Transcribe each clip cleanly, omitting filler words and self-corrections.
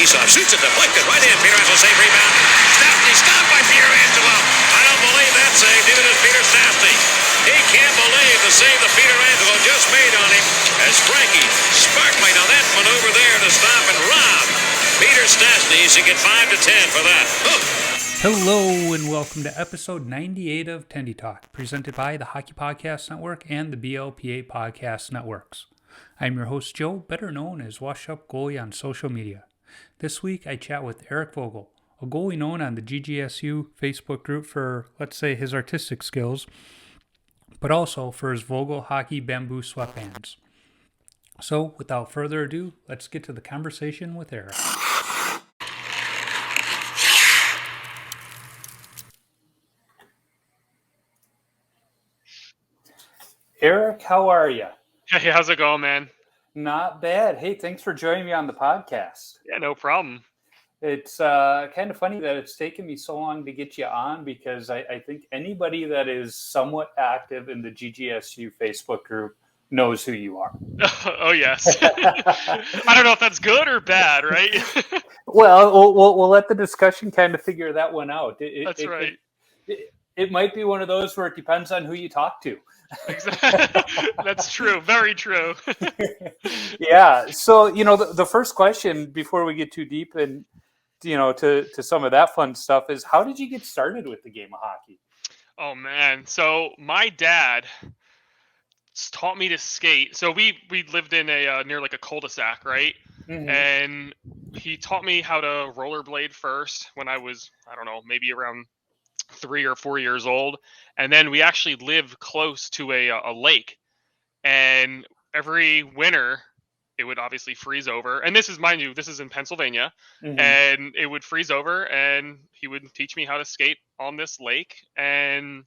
faceoff. Shoots it, deflected, right in. Pietrangelo, safe rebound. Stopped by Pietrangelo. I don't believe that save. Neither does Peter Stastny. He can't believe the save that Pietrangelo just made on him as Frankie Sparkly. Now that maneuver there to stop and rob Peter Stastny. He get 5 to 10 for that. Hello and welcome to episode 98 of Tendy Talk, presented by the Hockey Podcast Network and the BLPA Podcast Networks. I'm your host Joe, better known as Wash Up Goalie on social media. This week I chat with Eric Vogel, a goalie known on the GGSU Facebook group for, let's say, his artistic skills, but also for his Vogel hockey bamboo sweatbands. So without further ado, let's get to the conversation with Eric. Eric, how are you? Hey, how's it going, man? Not bad. Hey, thanks for joining me on the podcast. Yeah, no problem. It's kind of funny that it's taken me so long to get you on because I think anybody that is somewhat active in the GGSU Facebook group knows who you are. Oh, yes. I don't know if that's good or bad, right? Well, we'll let the discussion kind of figure that one out. That's right. It might be one of those where it depends on who you talk to. Exactly. That's true. Very true. Yeah. So, the first question before we get too deep and, to some of that fun stuff is, how did you get started with the game of hockey? Oh, man. So my dad taught me to skate. So we lived in near like a cul-de-sac, right? Mm-hmm. And he taught me how to rollerblade first when I was, I don't know, maybe around 3 or 4 years old. And then we actually lived close to a lake, and every winter it would obviously freeze over. And this is, mind you, this is in Pennsylvania. Mm-hmm. And it would freeze over, and he would teach me how to skate on this lake. And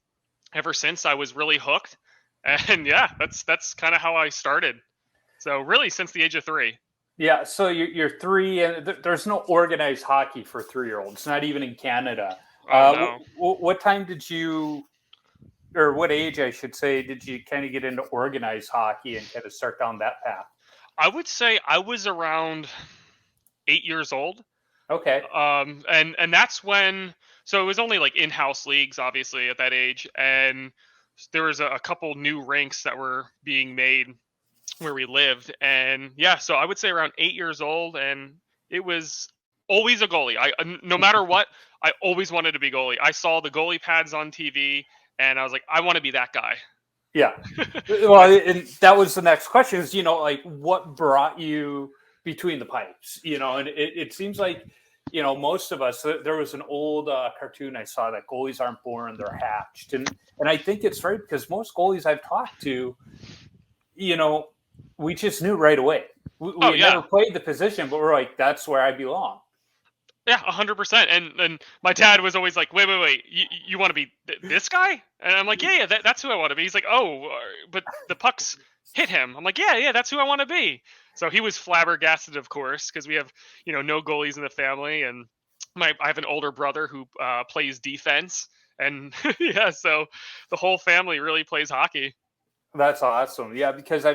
ever since, I was really hooked. And yeah, that's kind of how I started. So really since the age of 3. Yeah. So you're 3, and there's no organized hockey for 3-year-olds, not even in Canada. No. What time did you, or what age, I should say, did you kind of get into organized hockey and kind of start down that path? I would say I was around 8 years old. Okay. And that's when, so it was only like in-house leagues, obviously, at that age. And there was a couple new rinks that were being made where we lived. And yeah, so I would say around 8 years old, and it was always a goalie. No matter what, I always wanted to be goalie. I saw the goalie pads on TV, and I was like, I want to be that guy. Yeah. Well, and that was the next question is, what brought you between the pipes? And it seems like, most of us, there was an old cartoon I saw that goalies aren't born, they're hatched. And I think it's right because most goalies I've talked to, we just knew right away. We never played the position, but we're like, that's where I belong. Yeah, 100%. And my dad was always like, wait, you want to be this guy? And I'm like, yeah, that's who I want to be. He's like, oh, but the pucks hit him. I'm like, yeah, that's who I want to be. So he was flabbergasted, of course, because we have, no goalies in the family. And I have an older brother who plays defense. And yeah, so the whole family really plays hockey. That's awesome. Yeah, because,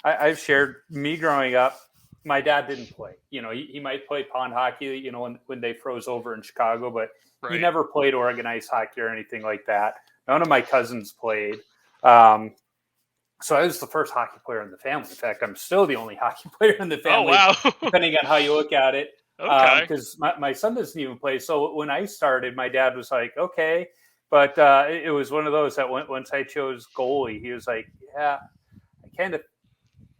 I've shared me growing up. My dad didn't play. He might play pond hockey, when they froze over in Chicago, but right. He never played organized hockey or anything like that. None of my cousins played. So I was the first hockey player in the family. In fact, I'm still the only hockey player in the family, depending on how you look at it. Okay. Because my son doesn't even play. So when I started, my dad was like, okay. But it was one of those that once I chose goalie, he was like, yeah,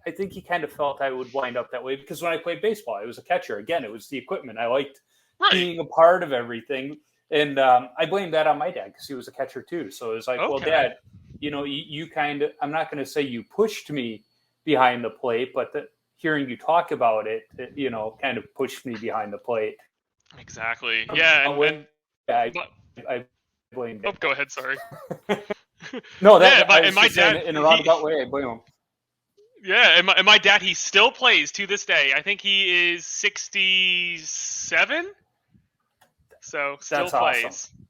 I think he kind of felt I would wind up that way because when I played baseball, I was a catcher. Again, it was the equipment. I liked being a part of everything. And I blamed that on my dad because he was a catcher too. So it was like, well, Dad, you kind of, I'm not going to say you pushed me behind the plate, but hearing you talk about it, kind of pushed me behind the plate. Exactly. Yeah. I blame Dad. Oh, go ahead. Sorry. No, my dad, in a roundabout way, I blame him. Yeah, and my dad, he still plays to this day. I think he is 67, so still plays. Awesome.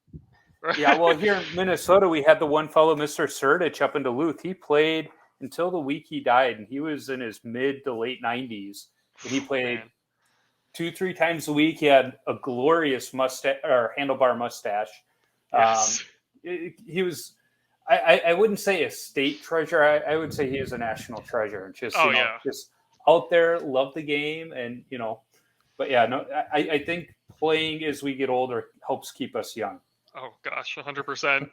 Yeah, well, here in Minnesota, we had the one fellow, Mr. Surdich, up in Duluth. He played until the week he died, and he was in his mid to late 90s. And he played 2-3 times a week. He had a glorious mustache or handlebar mustache. Yes. He was. I wouldn't say a state treasure. I would say he is a national treasure. And just just out there, love the game, and But yeah, no, I think playing as we get older helps keep us young. Oh gosh, 100%.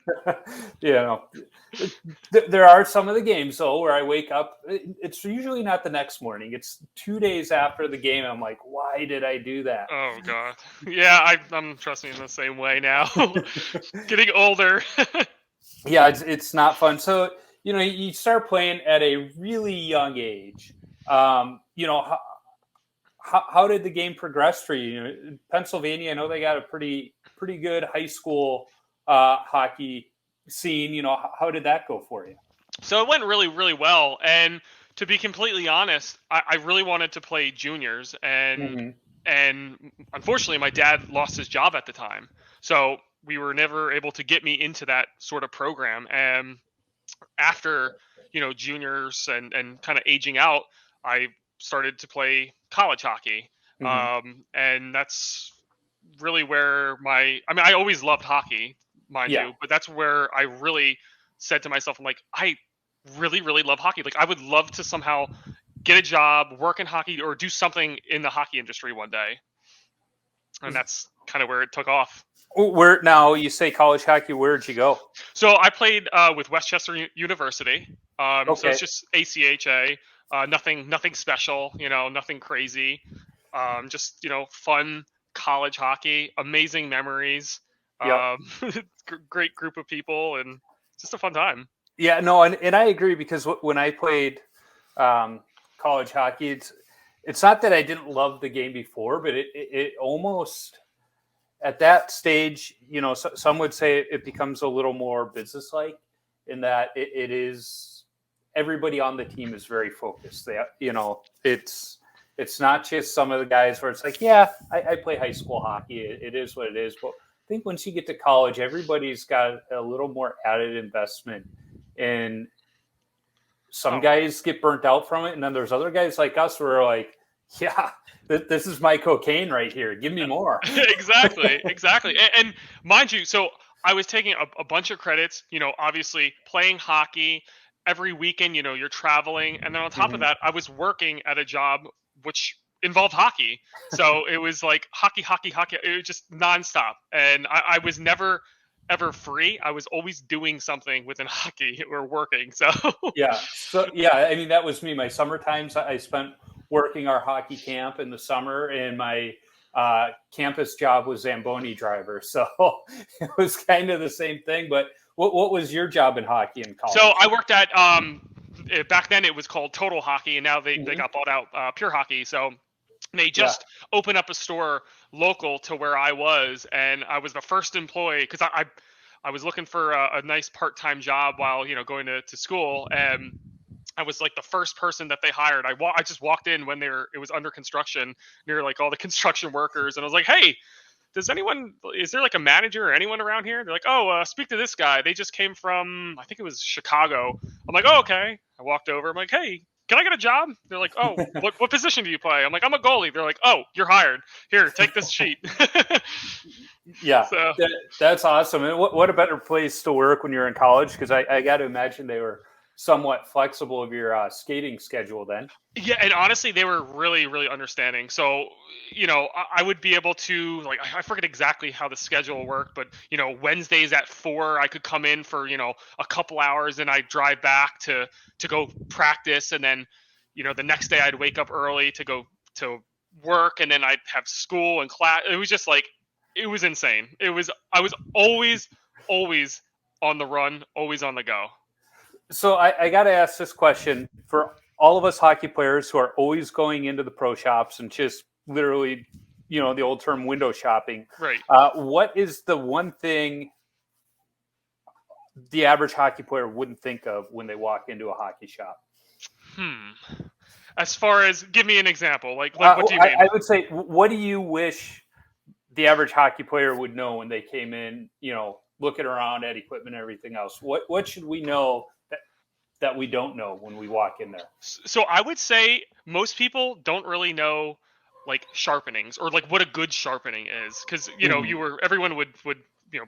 There are some of the games though where I wake up. It's usually not the next morning. It's 2 days after the game. I'm like, why did I do that? Oh god, yeah, I'm trusting in the same way now. Getting older. Yeah, it's not fun. So you start playing at a really young age. How did the game progress for you? Pennsylvania, I know they got a pretty good high school hockey scene. How did that go for you? So it went really, really well. And to be completely honest, I really wanted to play juniors, and unfortunately, my dad lost his job at the time, so we were never able to get me into that sort of program. And after juniors and kind of aging out, I started to play college hockey. And that's really where I always loved hockey, mind you, but that's where I really said to myself, I'm like, I really, really love hockey. Like, I would love to somehow get a job, work in hockey, or do something in the hockey industry one day. And that's kind of where it took off. Where now you say college hockey, where'd you go? So I played with Westchester University. So it's just ACHA, nothing special, nothing crazy. Just, fun college hockey, amazing memories, great group of people, and just a fun time. Yeah, no, and I agree, because when I played college hockey, it's not that I didn't love the game before, but it almost, at that stage, some would say it becomes a little more business-like, in that it is, everybody on the team is very focused. It's not just some of the guys where it's like, yeah, I play high school hockey. It is what it is. But I think once you get to college, everybody's got a little more added investment. And some guys get burnt out from it. And then there's other guys like us who are like, yeah, this is my cocaine right here. Give me more. Exactly. And mind you, so I was taking a bunch of credits, obviously playing hockey every weekend, you're traveling. And then on top of that, I was working at a job which involved hockey. So it was like hockey. It was just nonstop. And I was never, ever free. I was always doing something within hockey or working. So I mean, that was me. My summer times, I spent working our hockey camp in the summer, and my campus job was Zamboni driver. So it was kind of the same thing. But what was your job in hockey in college? So I worked at back then it was called Total Hockey, and now they got bought out, Pure Hockey. So they just opened up a store local to where I was, and I was the first employee, because I was looking for a nice part-time job while going to school, and I was like the first person that they hired. I just walked in when it was under construction, near like all the construction workers, and I was like, hey, is there like a manager or anyone around here? They're like, oh, speak to this guy. They just came from, I think it was Chicago. I'm like, oh, okay. I walked over. I'm like, hey, can I get a job? They're like, oh, what position do you play? I'm like, I'm a goalie. They're like, oh, you're hired. Here, take this sheet. Yeah, so that's awesome. And what a better place to work when you're in college, because I got to imagine they were somewhat flexible of your skating schedule then. Yeah, and honestly, they were really, really understanding. So, I would be able to, like, I forget exactly how the schedule worked, but, Wednesdays at 4, I could come in for, a couple hours, and I'd drive back to go practice. And then, the next day I'd wake up early to go to work, and then I'd have school and class. It was just like, it was insane. I was always on the run, always on the go. So I got to ask this question for all of us hockey players who are always going into the pro shops and just literally, the old term window shopping. Right. What is the one thing the average hockey player wouldn't think of when they walk into a hockey shop? As far as, give me an example. Like what do you mean? I would say, what do you wish the average hockey player would know when they came in, looking around at equipment and everything else? What should we know that we don't know when we walk in there? So I would say most people don't really know like sharpenings or like what a good sharpening is, because you know everyone would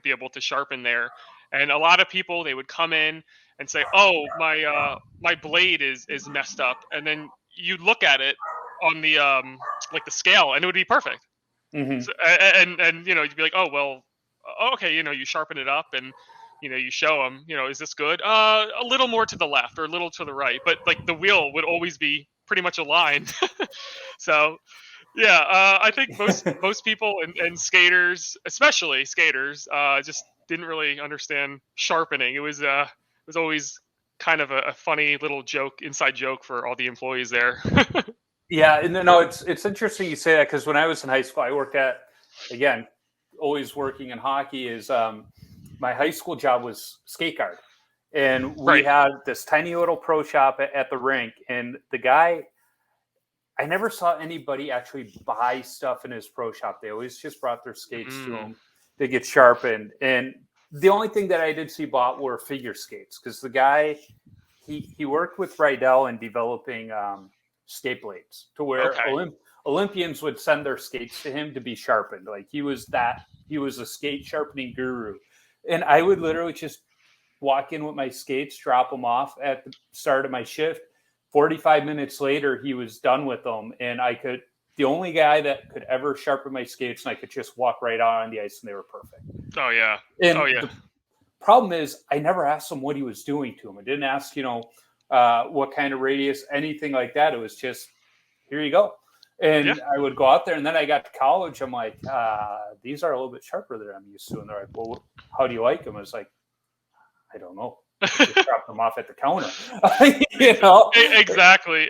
be able to sharpen there, and a lot of people, they would come in and say, oh, my blade is messed up, and then you'd look at it on the like the scale, and it would be perfect. Mm-hmm. So, and you'd be like, oh well, okay, you sharpen it up, and you show them, is this good? A little more to the left or a little to the right, but like the wheel would always be pretty much aligned. So yeah, I think most people and skaters, especially skaters, just didn't really understand sharpening. It was always kind of a funny little joke, inside joke for all the employees there. Yeah, and no, it's interesting you say that, because when I was in high school, I worked at, again, always working in hockey, is my high school job was skate guard, and we Right. had this tiny little pro shop at the rink, and the guy, I never saw anybody actually buy stuff in his pro shop. They always just brought their skates to him to get sharpened, and the only thing that I did see bought were figure skates, because the guy, he worked with Rydell in developing skate blades, to where Okay. Olympians would send their skates to him to be sharpened. Like he was a skate sharpening guru. And I would literally just walk in with my skates, drop them off at the start of my shift. 45 minutes later, he was done with them. And the only guy that could ever sharpen my skates, and I could just walk right out on the ice and they were perfect. Oh yeah. And Oh yeah. the problem is, I never asked him what he was doing to him. I didn't ask, what kind of radius, anything like that. It was just, here you go. And Yeah. I would go out there, and then I got to college. I'm like, these are a little bit sharper than I'm used to. And they're like, well, how do you like them? I was like, I don't know. Just drop them off at the counter. Exactly.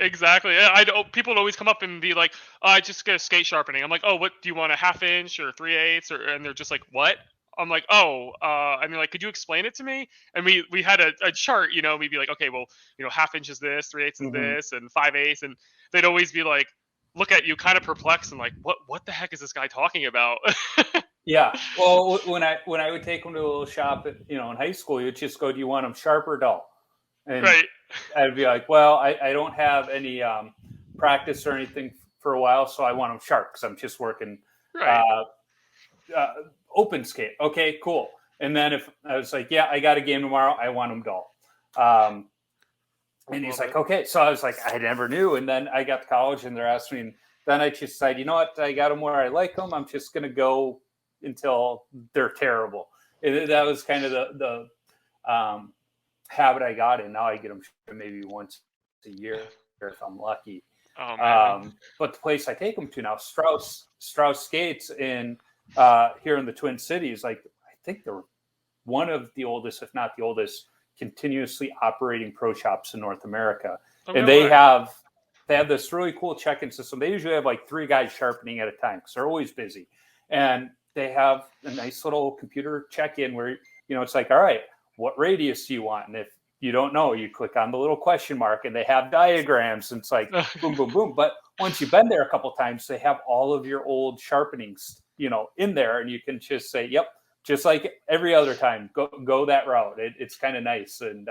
People would always come up and be like, oh, I just get a skate sharpening. I'm like, oh, what do you want, a 1/2 inch or 3/8? And they're just like, what? I'm like, oh, and they're like, could you explain it to me? And we had a chart, we'd be like, okay, well, 1/2 inch is this, 3/8 is this, and 5/8, and they'd always be like, look at you kind of perplexed and like, what the heck is this guy talking about? Yeah. Well, when I would take them to a little shop, in high school, you'd just go, do you want them sharp or dull? And Right. I'd be like, well, I don't have any practice or anything for a while, so I want them sharp because I'm just working Right. open skate. Okay, cool. And then if I was like, yeah, I got a game tomorrow, I want them dull. And he's like, okay. So I was like, I never knew. And then I got to college, and they're asking me, and then I just decided, you know what? I got them where I like them. I'm just going to go until they're terrible. And that was kind of the habit I got in. Now I get them maybe once a year if I'm lucky. Oh, man. But the place I take them to now, Strauss Skates in here in the Twin Cities, like I think they're one of the oldest, if not the oldest, continuously operating pro shops in North America. And they have this really cool check-in system. They usually have like 3 guys sharpening at a time because they're always busy. And they have a nice little computer check-in where, it's like, all right, what radius do you want? And if you don't know, you click on the little question mark, and they have diagrams, and it's like boom, boom, boom. But once you've been there a couple times, they have all of your old sharpenings, in there, and you can just say, yep, just like every other time, go that route. It's kind of nice. And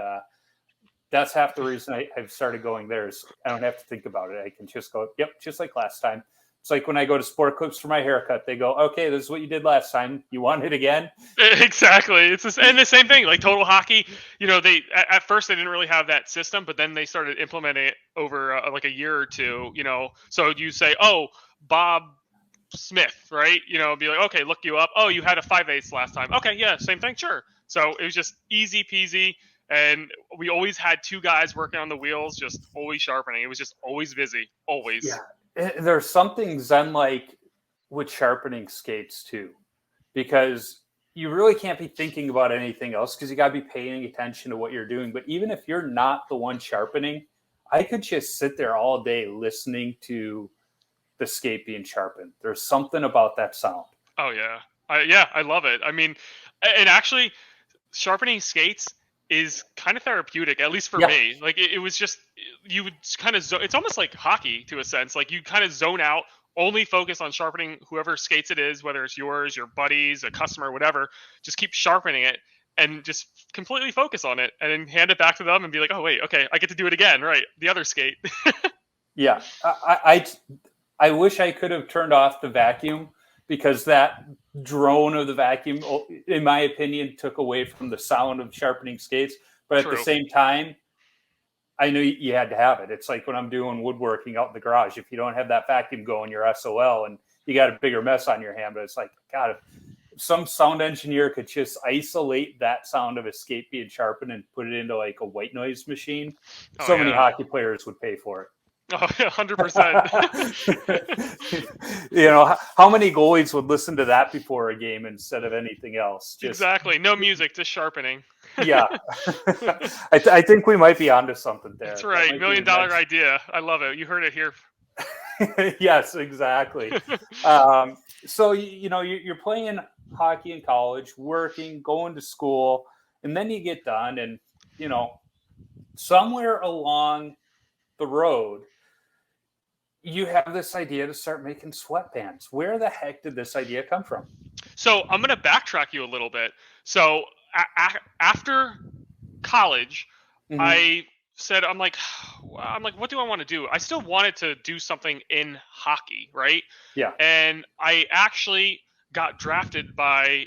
that's half the reason I've started going there, is I don't have to think about it. I can just go, yep, just like last time. It's like when I go to Sport Clips for my haircut, they go, okay, this is what you did last time. You want it again? Exactly. And the same thing, like Total Hockey, they at first they didn't really have that system, but then they started implementing it over like a year or two, so you say, oh, Bob Smith, right? Be like, okay, look you up. Oh, you had a 5/8 last time. Okay, yeah, same thing, sure. So it was just easy peasy, and we always had 2 guys working on the wheels, just always sharpening. It was just always busy, always. Yeah. There's something zen-like with sharpening skates too, because you really can't be thinking about anything else because you got to be paying attention to what you're doing. But even if you're not the one sharpening, I could just sit there all day listening to the skate being sharpened. There's something about that sound. Oh yeah. I love it. I mean, and actually sharpening skates is kind of therapeutic, at least for me. Like it was just, you would kind of, it's almost like hockey to a sense. Like you kind of zone out, only focus on sharpening whoever skates it is, whether it's yours, your buddies, a customer, whatever. Just keep sharpening it and just completely focus on it, and then hand it back to them and be like, oh wait, okay, I get to do it again, right? The other skate. Yeah, I wish I could have turned off the vacuum, because that drone of the vacuum, in my opinion, took away from the sound of sharpening skates. But at the True. same time, I knew you had to have it. It's like when I'm doing woodworking out in the garage. If you don't have that vacuum going, you're SOL, and you got a bigger mess on your hand. But it's like, God, if some sound engineer could just isolate that sound of a skate being sharpened and put it into like a white noise machine, so many hockey players would pay for it. Oh, 100%. How many goalies would listen to that before a game instead of anything else? Exactly. No music, just sharpening. Yeah. I think we might be onto something there. That's right. $1 million idea. I love it. You heard it here. Yes, exactly. So, you're playing hockey in college, working, going to school, and then you get done, and, somewhere along the road, you have this idea to start making sweatbands. Where the heck did this idea come from? So I'm going to backtrack you a little bit. So after college, I said, I'm like, what do I want to do? I still wanted to do something in hockey, right? Yeah. And I actually got drafted by,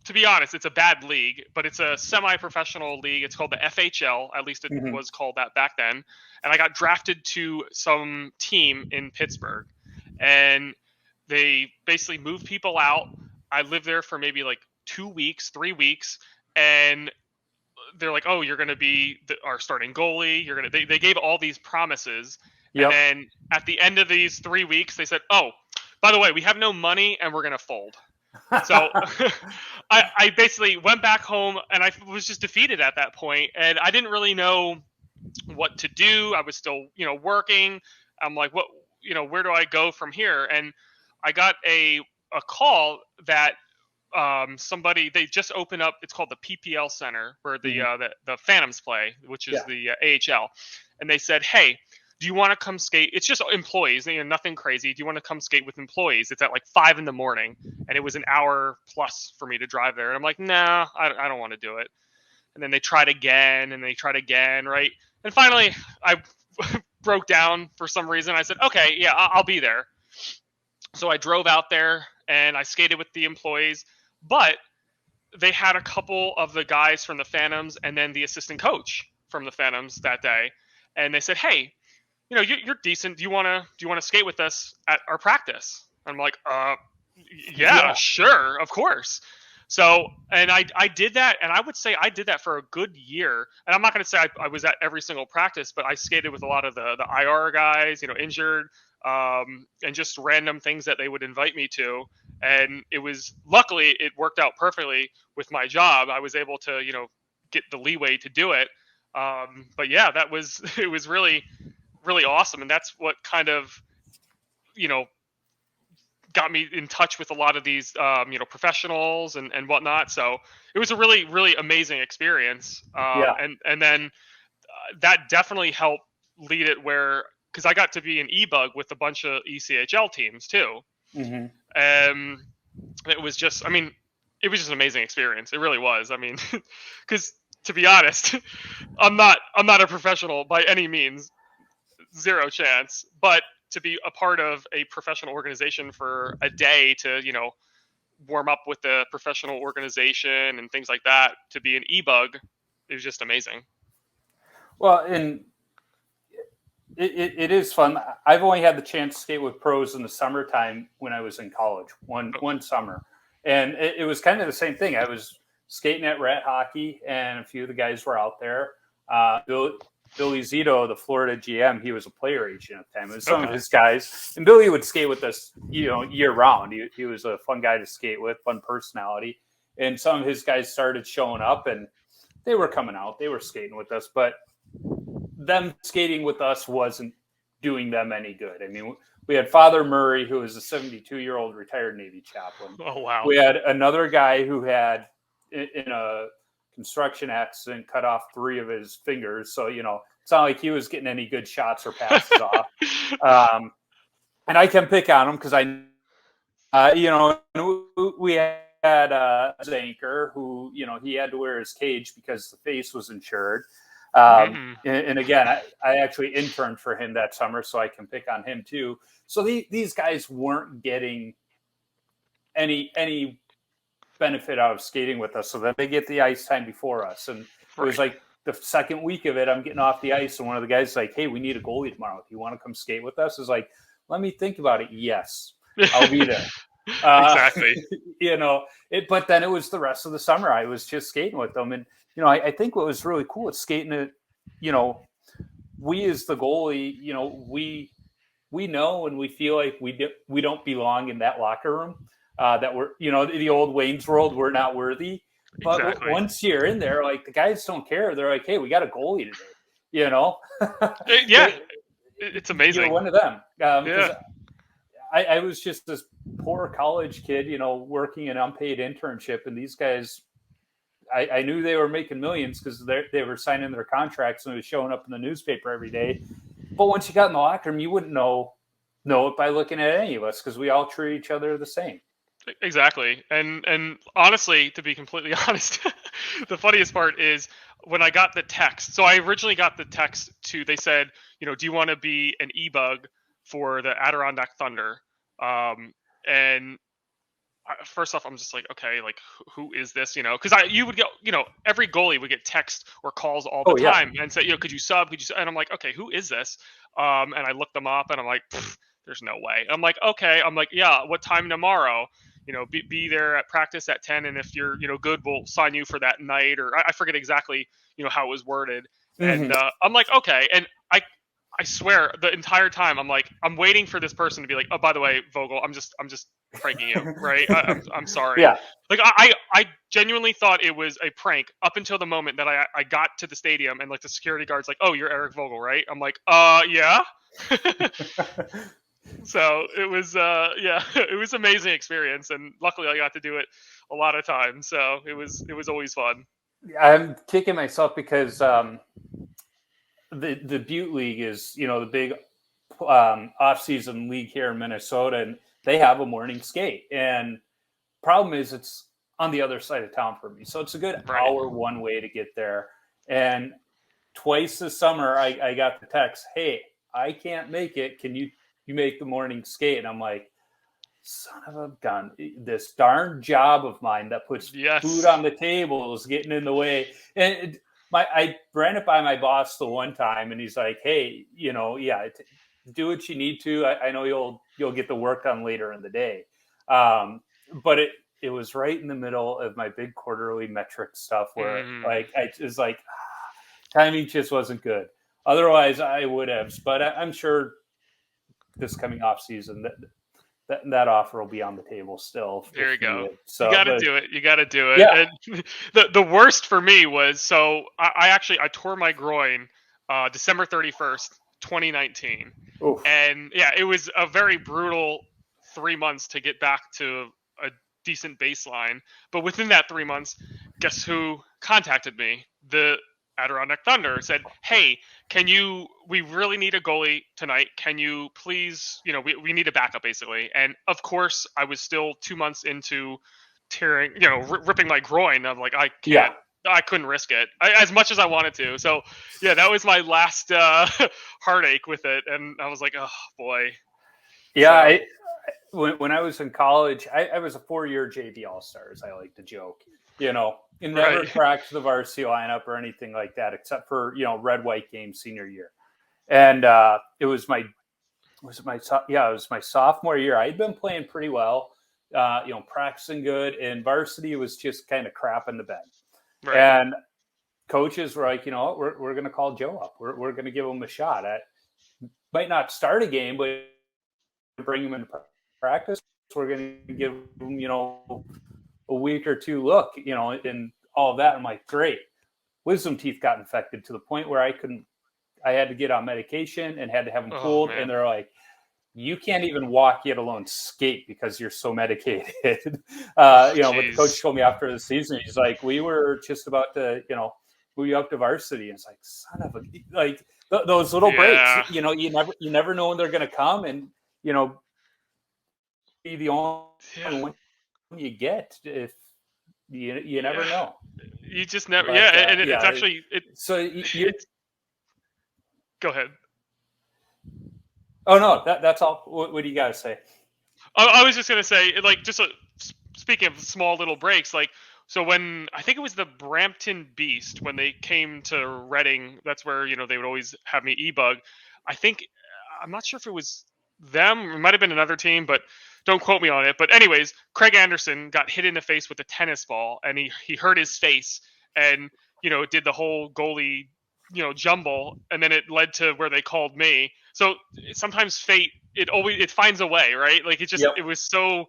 to be honest, it's a bad league, but it's a semi-professional league. It's called the FHL. At least it was called that back then. And I got drafted to some team in Pittsburgh, and they basically moved people out. I lived there for maybe like 2 weeks, 3 weeks, and they're like, "Oh, you're going to be our starting goalie. You're going to." They gave all these promises, and then at the end of these 3 weeks, they said, "Oh, by the way, we have no money, and we're going to fold." So I basically went back home, and I was just defeated at that point, and I didn't really know what to do. I was still, working. I'm like, what, where do I go from here? And I got a call that somebody, they just opened up, it's called the PPL Center, where the Phantoms play, which is the AHL. And they said, "Hey, do you want to come skate?" It's just employees, nothing crazy. "Do you want to come skate with employees?" It's at like 5 a.m, and it was an hour plus for me to drive there. And I'm like, "Nah, I don't want to do it." And then they tried again, and they tried again, right? And finally, I broke down for some reason. I said, "Okay, yeah, I'll be there." So I drove out there, and I skated with the employees, but they had a couple of the guys from the Phantoms and then the assistant coach from the Phantoms that day. And they said, "Hey, you're decent. Do you want to skate with us at our practice?" I'm like, yeah, sure, of course. So, and I did that, and I would say I did that for a good year. And I'm not going to say I was at every single practice, but I skated with a lot of the IR guys, injured, and just random things that they would invite me to. And luckily, it worked out perfectly with my job. I was able to, get the leeway to do it. But yeah, it was really, really awesome. And that's what kind of, got me in touch with a lot of these, professionals and whatnot. So it was a really, really amazing experience. And then that definitely helped lead it because I got to be an e-bug with a bunch of ECHL teams too. It was just an amazing experience. It really was. Because to be honest, I'm not a professional by any means, zero chance, but to be a part of a professional organization for a day to, warm up with the professional organization and things like that, to be an e-bug, it was just amazing. Well, and it is fun. I've only had the chance to skate with pros in the summertime when I was in college, one summer. And it was kind of the same thing. I was skating at Rat Hockey, and a few of the guys were out there. Billy Zito, the Florida GM, he was a player agent at the time. It was some of his guys. And Billy would skate with us, year round. He was a fun guy to skate with, fun personality. And some of his guys started showing up, and they were coming out. They were skating with us. But them skating with us wasn't doing them any good. We had Father Murray, who was a 72-year-old retired Navy chaplain. Oh, wow. We had another guy who had, in a construction accident, cut off 3 of his fingers. So, it's not like he was getting any good shots or passes off. And I can pick on him because we had Zanker, who, he had to wear his cage because the face was insured. And again, I actually interned for him that summer, so I can pick on him too. So these guys weren't getting any benefit out of skating with us, so then they get the ice time before us. And it was like the second week of it, I'm getting off the ice, and one of the guys is like, "Hey, we need a goalie tomorrow. Do you want to come skate with us?" Is like, let me think about it. Yes, I'll be there. Exactly. But then it was the rest of the summer. I was just skating with them, and I think what was really cool is skating it. We as the goalie, we know and we feel like we don't belong in that locker room. That we're, the old Wayne's World, we're not worthy. But Exactly. once you're in there, like the guys don't care. They're like, "Hey, we got a goalie today." Yeah, it's amazing. You're one of them. I was just this poor college kid, working an unpaid internship, and these guys, I knew they were making millions because they were signing their contracts and it was showing up in the newspaper every day. But once you got in the locker room, you wouldn't know it by looking at any of us because we all treat each other the same. Exactly. And honestly, to be completely honest, the funniest part is when I got the text. So I originally got the text they said, do you want to be an e-bug for the Adirondack Thunder? And first off, I'm just like, okay, like who is this? Because you would get, every goalie would get text or calls all the time and say, could you sub? And I'm like, okay, who is this? And I looked them up and I'm like, there's no way. I'm like, okay. I'm like, yeah. What time tomorrow? Be there at practice at 10. And if you're, good, we'll sign you for that night. Or I forget exactly, how it was worded. And I'm like, okay. And I swear the entire time I'm like, I'm waiting for this person to be like, oh, by the way, Vogel, I'm just pranking you, right? I'm sorry. Yeah. Like I genuinely thought it was a prank up until the moment that I got to the stadium and like the security guard's like, oh, you're Eric Vogel, right? I'm like, yeah. So it was it was an amazing experience, and luckily I got to do it a lot of times. So it was always fun. I'm kicking myself because the Butte League is the big off-season league here in Minnesota, and they have a morning skate. And problem is it's on the other side of town for me, so it's a good hour one way to get there. And twice this summer I got the text, "Hey, I can't make it. Can you make the morning skate?" And I'm like, son of a gun, this darn job of mine that puts food on the table is getting in the way. And I ran it by my boss the one time, and he's like, "Hey, do what you need to. I know you'll get the work done later in the day." But it was right in the middle of my big quarterly metric stuff where I was like, timing just wasn't good. Otherwise, I would have. But I'm sure this coming off season that offer will be on the table still. There you go. So, you got to do it. You got to do it. Yeah. And the worst for me was, so I tore my groin December 31st, 2019. Oof. And yeah, it was a very brutal 3 months to get back to a decent baseline. But within that 3 months, guess who contacted me? The Adirondack Thunder said, "Hey, we really need a goalie tonight. Can you please, we need a backup basically." And of course I was still 2 months into tearing, ripping my groin. I'm like, I can't, I couldn't risk it as much as I wanted to. So yeah, that was my last heartache with it. And I was like, oh boy. Yeah. So, when I was in college, I was a 4-year JV All-Star, as I like to joke. You never cracked the varsity lineup or anything like that, except for red-white games senior year. And it was my sophomore year. I'd been playing pretty well, practicing good, and varsity was just kind of crap in the bed. Right. And coaches were like, we're going to call Joe up. We're going to give him a shot. Might not start a game, but bring him into practice. We're going to give him, a week or two look, and all of that. I'm like, great. Wisdom teeth got infected to the point where I had to get on medication and had to have them pulled. And they're like, you can't even walk, yet alone skate, because you're so medicated. What the coach told me after the season, he's like, we were just about to, move you up to varsity. And it's like, son of a, like those little breaks, you never know when they're going to come, and, be the only one you get if you never know. You just never, But, and it's actually so you. Go ahead. Oh no, that's all. What do you got to say? I was just gonna say, like, speaking of small little breaks, like, so when I think it was the Brampton Beast when they came to Reading, that's where they would always have me e-bug. I think I'm not sure if it was them, it might have been another team, but don't quote me on it. But anyways, Craig Anderson got hit in the face with a tennis ball, and he hurt his face, and did the whole goalie jumble, and then it led to where they called me. So sometimes fate, it finds a way, right? Like it was so.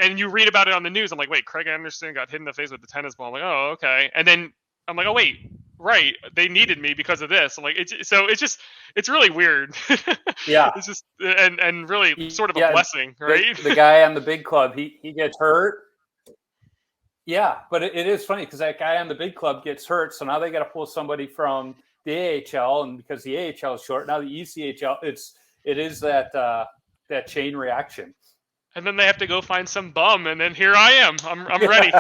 And you read about it on the news. I'm like, wait, Craig Anderson got hit in the face with the tennis ball. I'm like, oh, okay. And then I'm like, oh, wait, right, they needed me because of this. I'm like, it's really weird. Yeah. It's just and really sort of a blessing, right? The guy on the big club, he gets hurt. Yeah, but it is funny because that guy on the big club gets hurt, so now they got to pull somebody from the AHL, and because the AHL is short, now the ECHL, it is that chain reaction. And then they have to go find some bum, and then here I am. I'm ready.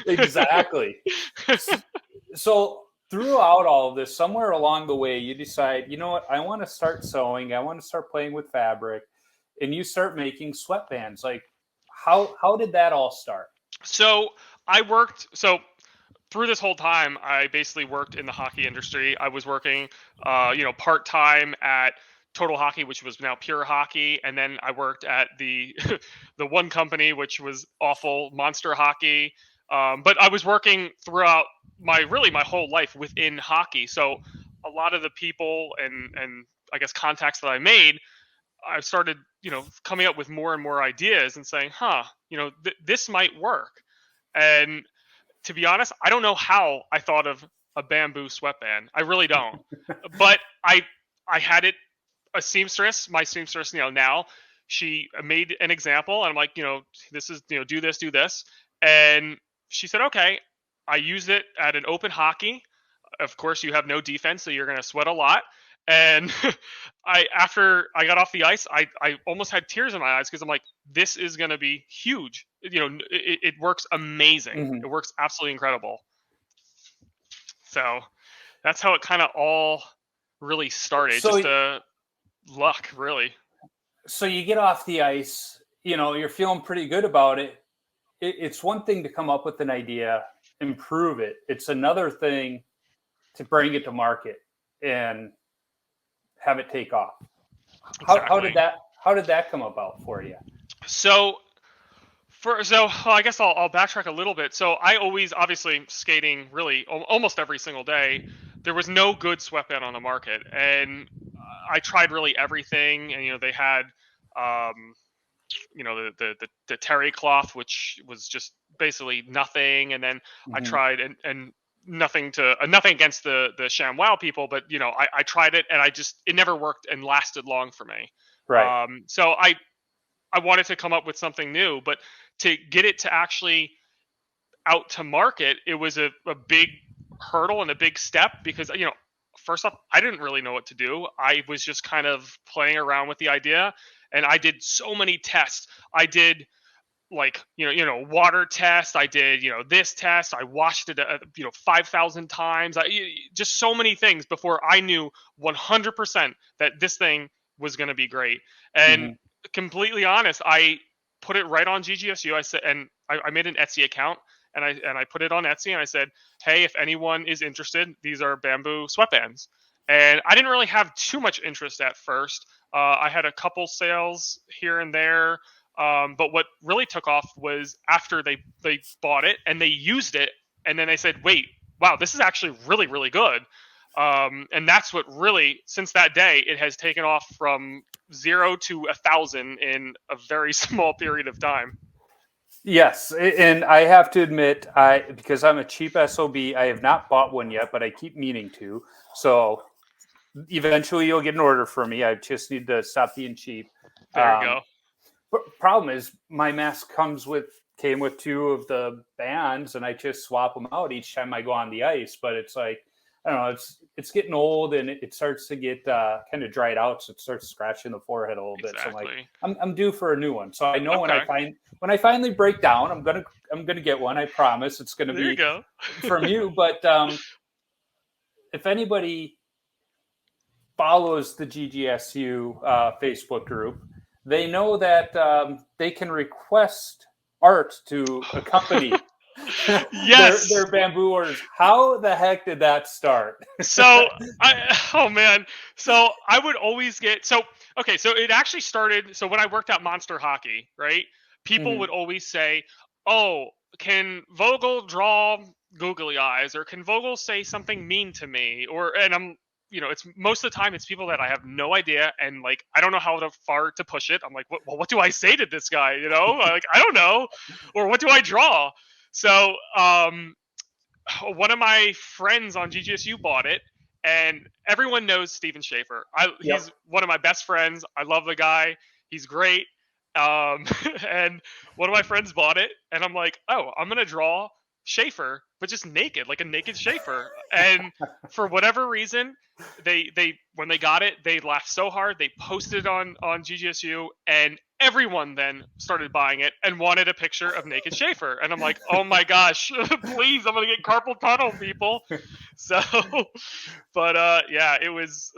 Exactly. So throughout all of this, somewhere along the way, you decide, you know what, I want to start sewing. I want to start playing with fabric, and you start making sweatbands. Like, how did that all start? So through this whole time, I basically worked in the hockey industry. I was working, part-time at Total Hockey, which was now Pure Hockey, and then I worked at the the one company which was awful, Monster Hockey. But I was working throughout my whole life within hockey. So a lot of the people and I guess contacts that I made, I started coming up with more and more ideas and saying, this might work. And to be honest, I don't know how I thought of a bamboo sweatband. I really don't. But I had it. My seamstress, now, she made an example, and I'm like, this is, do this, and she said, okay. I used it at an open hockey. Of course, you have no defense, so you're going to sweat a lot. And after I got off the ice, I almost had tears in my eyes because I'm like, this is going to be huge. It works amazing. Mm-hmm. It works absolutely incredible. So that's how it kind of all really started. So luck, really. So you get off the ice, you're feeling pretty good about it. It's one thing to come up with an idea, improve it. It's another thing to bring it to market and have it take off. Exactly. How did that come about for you? So I guess I'll backtrack a little bit. So I always, obviously, skating really almost every single day. There was no good sweatband on the market, and I tried really everything. And they had, the terry cloth, which was just basically nothing. And then I tried and nothing against the ShamWow people, but I tried it, and it never worked and lasted long for me. Right. So I wanted to come up with something new, but to get it to actually out to market, it was a big hurdle and a big step because, first off, I didn't really know what to do. I was just kind of playing around with the idea, and I did so many tests. I did water tests. I did, this test. I watched it, 5,000 times. Just so many things before I knew 100% that this thing was going to be great. And completely honest, I put it right on GGSU. I said, and I made an Etsy account, and I put it on Etsy, and I said, hey, if anyone is interested, these are bamboo sweatbands. And I didn't really have too much interest at first. I had a couple sales here and there. But what really took off was after they bought it and they used it, and then they said, wait, wow, this is actually really, really good. And that's what really, since that day, it has taken off from 0 to 1,000 in a very small period of time. Yes, and I have to admit, because I'm a cheap SOB, I have not bought one yet, but I keep meaning to. So eventually you'll get an order from me. I just need to stop being cheap. There you go. Problem is, my mask came with two of the bands, and I just swap them out each time I go on the ice. But it's like I don't know, it's getting old and it starts to get kind of dried out, so it starts scratching the forehead a little bit. So I'm due for a new one. So I know Okay. when I finally break down, I'm gonna get one. I promise. It's gonna There you be go. from you. But if anybody follows the GGSU Facebook group, they know that they can request art to accompany Yes. their bamboo orders. How the heck did that start? So oh man. So I would always get okay, so it actually started so when I worked at Monster Hockey, right? People Mhm. would always say, "Oh, can Vogel draw googly eyes or can Vogel say something mean to me?" Or and I'm it's most of the time it's people that I have no idea and like I don't know how far to push it. I'm like, what do I say to this guy? Like I don't know, or what do I draw? So one of my friends on GGSU bought it, and everyone knows Steven Schaefer. He's Yep. one of my best friends. I love the guy. He's great. And one of my friends bought it, and I'm like, oh, I'm gonna draw Schaefer, but just naked, like a naked Schaefer. And for whatever reason, they when they got it, they laughed so hard. They posted it on GGSU, and everyone then started buying it and wanted a picture of naked Schaefer. And I'm like, oh my gosh, please, I'm gonna get carpal tunnel, people. So, but yeah, it was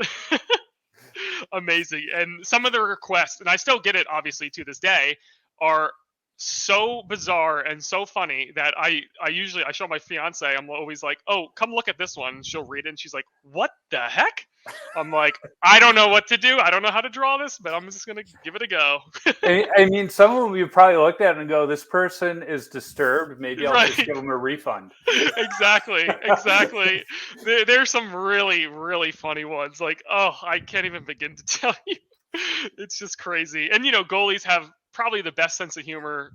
amazing. And some of the requests, and I still get it obviously to this day, are so bizarre and so funny that I show my fiance. I'm always like, oh, come look at this one. She'll read it and she's like, what the heck? I'm like, I don't know what to do. I don't know how to draw this, but I'm just gonna give it a go. I mean, some of them you probably looked at and go, "This person is disturbed. Maybe I'll just Right. give them a refund." Exactly. There's some really, really funny ones. Like, oh, I can't even begin to tell you. It's just crazy. And goalies have probably the best sense of humor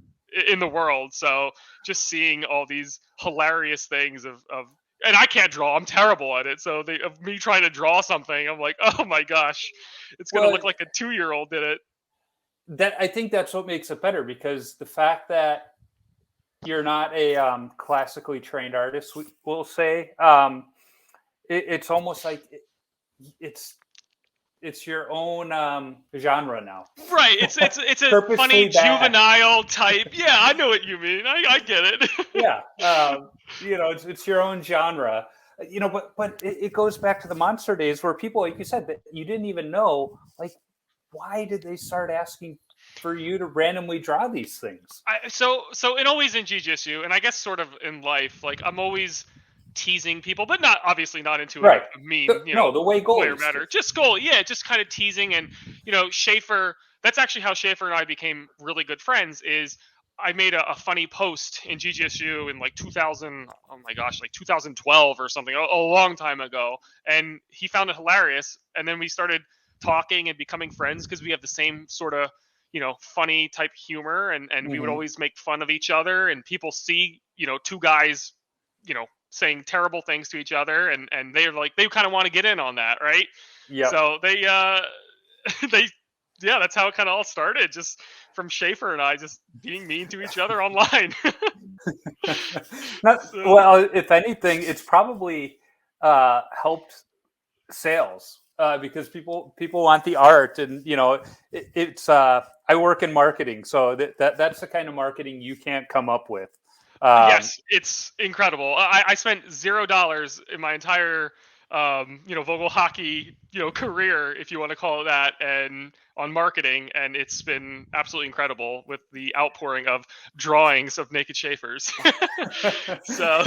in the world. So just seeing all these hilarious things of and I can't draw. I'm terrible at it. So of me trying to draw something, I'm like, oh my gosh, it's gonna Well, look like a 2-year-old did it. that I think that's what makes it better, because the fact that you're not a classically trained artist, we'll say, it's almost like it's your own genre now. Right. It's a funny Purposely bad. juvenile type. Yeah, I know what you mean. I get it. Yeah, it's your own genre. But it goes back to the monster days where people, like you said, that you didn't even know, like, why did they start asking for you to randomly draw these things? So it always in jujitsu, and I guess sort of in life, like I'm always teasing people, but not obviously not into Right. a mean, No, the way way or goalies do. matter. Just goal, yeah, just kind of teasing, and Schaefer. That's actually how Schaefer and I became really good friends. Is I made a funny post in GGSU in like 2000, oh my gosh, like 2012 or something, a long time ago, and he found it hilarious, and then we started talking and becoming friends because we have the same sort of funny type humor, and we would Mhm. always make fun of each other, and people see two guys saying terrible things to each other, and they're like they kind of want to get in on that, right? Yep. So they they yeah, that's how it kind of all started, just from Schaefer and I just being mean to each other online. So Well, if anything, it's probably helped sales, because people want the art, and it's I work in marketing, so that's the kind of marketing you can't come up with. yes, it's incredible. I spent $0 in my entire Vogel hockey career, if you want to call it that, and on marketing, and it's been absolutely incredible with the outpouring of drawings of naked Schaefers. So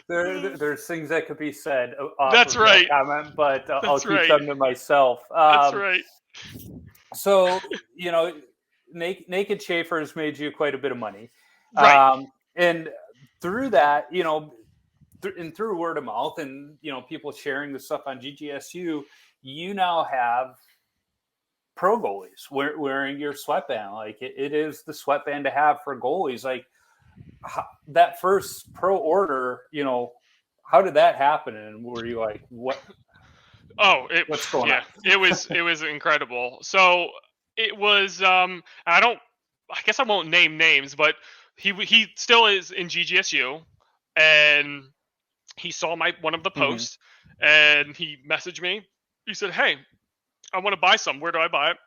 there's things that could be said off that's of that right. comment, but I'll That's keep right. them to myself. That's right. So naked Schaefer's made you quite a bit of money, Right. and through that, and through word of mouth, and people sharing the stuff on GGSU, you now have pro goalies wearing your sweatband. Like it is the sweatband to have for goalies. Like that first pro order, how did that happen? And were you like, what? Oh, What's going on? yeah, it was incredible. So it was I guess I won't name names, but he still is in GGSU, and he saw one of the Mhm. posts, and he messaged me. He said, "Hey, I want to buy some. Where do I buy it?"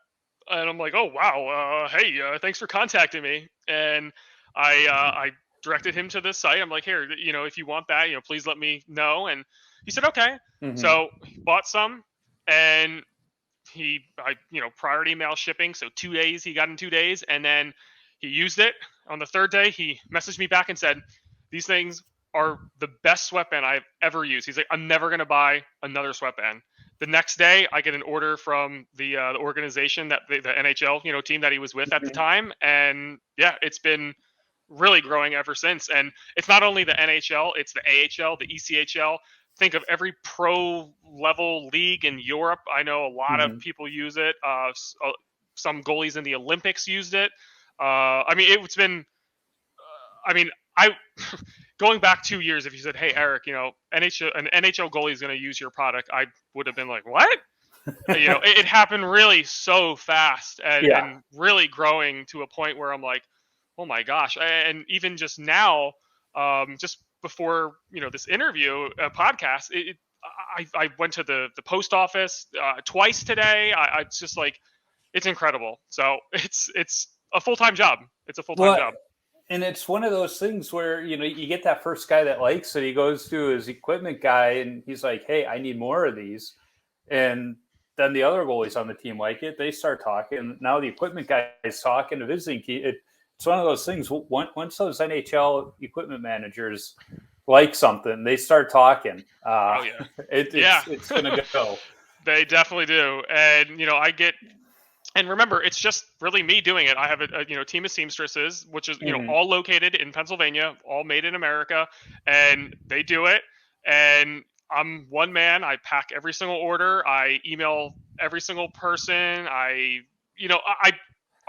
And I'm like, "Oh wow, hey, thanks for contacting me." And I directed him to this site. I'm like, "Here, if you want that, please let me know." And he said, "Okay." Mhm. So he bought some, and priority mail shipping. So 2 days, he got in 2 days, and then he used it. On the third day, he messaged me back and said, "These things are the best sweatband I've ever used." He's like, "I'm never going to buy another sweatband." The next day, I get an order from the organization that the NHL team that he was with at the Mhm. time, and yeah, it's been really growing ever since. And it's not only the NHL, it's the AHL, the ECHL. Think of every pro level league in Europe. I know a lot of Mhm. people use it. Some goalies in the Olympics used it. I mean, it's been. I mean, I going back 2 years. If you said, "Hey, Eric, an NHL goalie is going to use your product," I would have been like, "What?" It happened really so fast, and Yeah. really growing to a point where I'm like, oh my gosh. And even just now, just before this interview podcast, I went to the post office twice today. It's just like, it's incredible. So it's a full-time job. It's a full-time Well, job. and it's one of those things where you get that first guy that likes it. He goes to his equipment guy and he's like, "Hey, I need more of these." And then the other goalies on the team like it. They start talking. Now the equipment guy is talking to visiting team. It's one of those things. Once those NHL equipment managers like something, they start talking. Oh yeah. It, Yeah. it's gonna go. They definitely do. And I get. And remember, it's just really me doing it. I have a team of seamstresses, which is Mhm. all located in Pennsylvania, all made in America, and they do it. And I'm one man. I pack every single order. I email every single person. I'm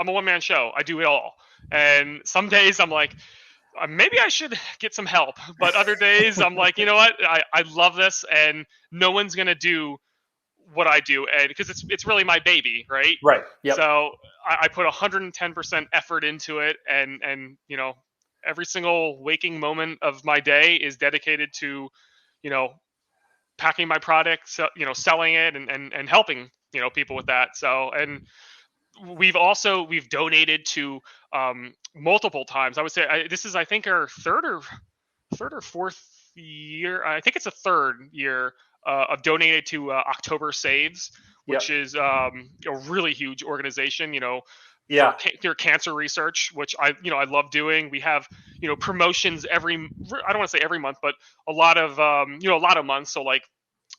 a one man show. I do it all. And some days I'm like, maybe I should get some help. But other days I'm like, you know what? I love this, and no one's gonna do what I do, and because it's really my baby, right? Right. Yep. So I put 110% effort into it, and every single waking moment of my day is dedicated to you know packing my product, selling it, and helping people with that. So, and we've donated to multiple times. I would say this is, I think, our third or fourth year. I think it's a third year of donated to October Saves, which Yep. is a really huge organization. For Yeah. their cancer research, which I love doing. We have promotions every. I don't want to say every month, but a lot of a lot of months. So like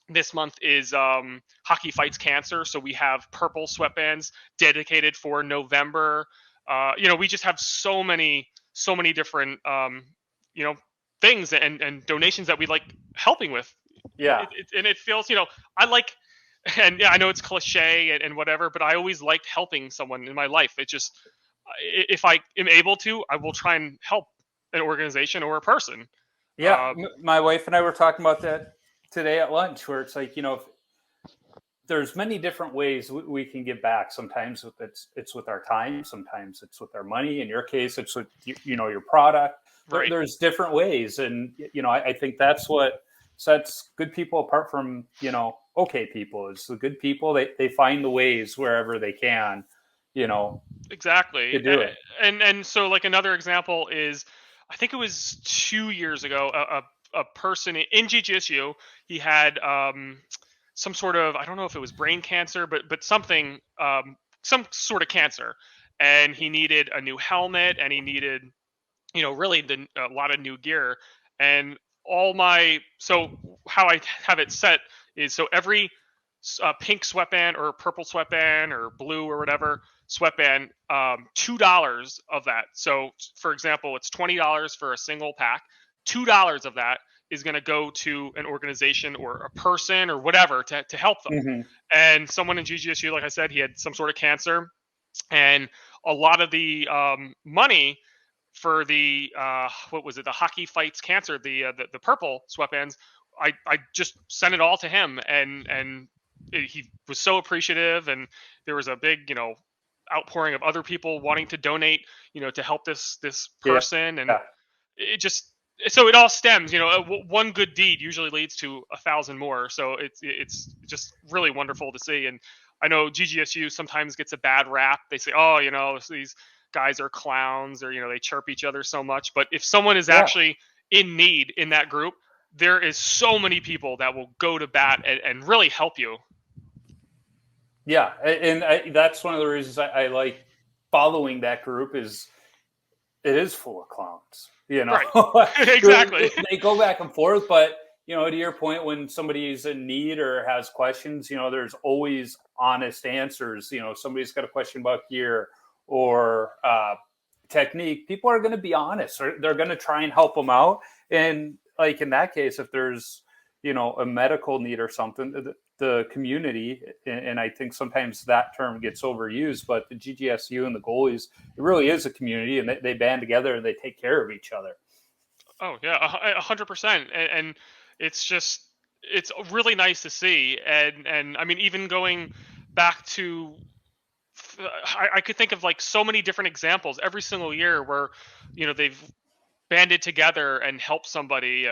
this month is Hockey Fights Cancer, so we have purple sweatbands dedicated for November. We just have so many different you know things and donations that we like helping with. Yeah. And it feels, I like, and yeah, I know it's cliche and whatever, but I always liked helping someone in my life. It just, if I am able to, I will try and help an organization or a person. Yeah, Um, my wife and I were talking about that today at lunch, where it's like, there's many different ways we can give back. Sometimes it's with our time, sometimes it's with our money. In your case, it's with your product. right. There's different ways, and I think that's what sets good people apart from okay people. Is the good people, they find the ways wherever they can, you know, Exactly. to do it. And so, like, another example is, I think it was 2 years ago, a person in GGSU, he had some sort of, I don't know if it was brain cancer, but something, some sort of cancer, and he needed a new helmet, and he needed really a lot of new gear. And so how I have it set is, so every pink sweatband or purple sweatband or blue or whatever sweatband, $2 of that. So for example, it's $20 for a single pack. $2 of that is going to go to an organization or a person or whatever to help them. Hmm. And someone in GGSU, like I said, he had some sort of cancer, and a lot of the money for the what was it, the Hockey Fights Cancer, the purple sweatbands, I just sent it all to him, and he was so appreciative, and there was a big outpouring of other people wanting to donate to help this Yeah. person. And Yeah. it just so it all stems, one good deed usually leads to 1,000 more. So it's just really wonderful to see. And I know GGSU sometimes gets a bad rap. They say, oh, these guys are clowns, or they chirp each other so much. But if someone is actually in need in that group, there is so many people that will go to bat and really help you. Yeah, and that's one of the reasons I like following that group. Is it is full of clowns, Right. Exactly. They go back and forth, but to your point, when somebody is in need or has questions, there's always honest answers. Somebody's got a question about gear or technique. People are going to be honest, or they're going to try and help them out. And like in that case, if there's a medical need or something, the community, and I think sometimes that term gets overused, but the GGSU and the goalies, it really is a community, and they band together and they take care of each other. Oh yeah, 100%, and it's really nice to see, and I mean, even going back to, I could think of like so many different examples every single year where they've banded together and helped somebody.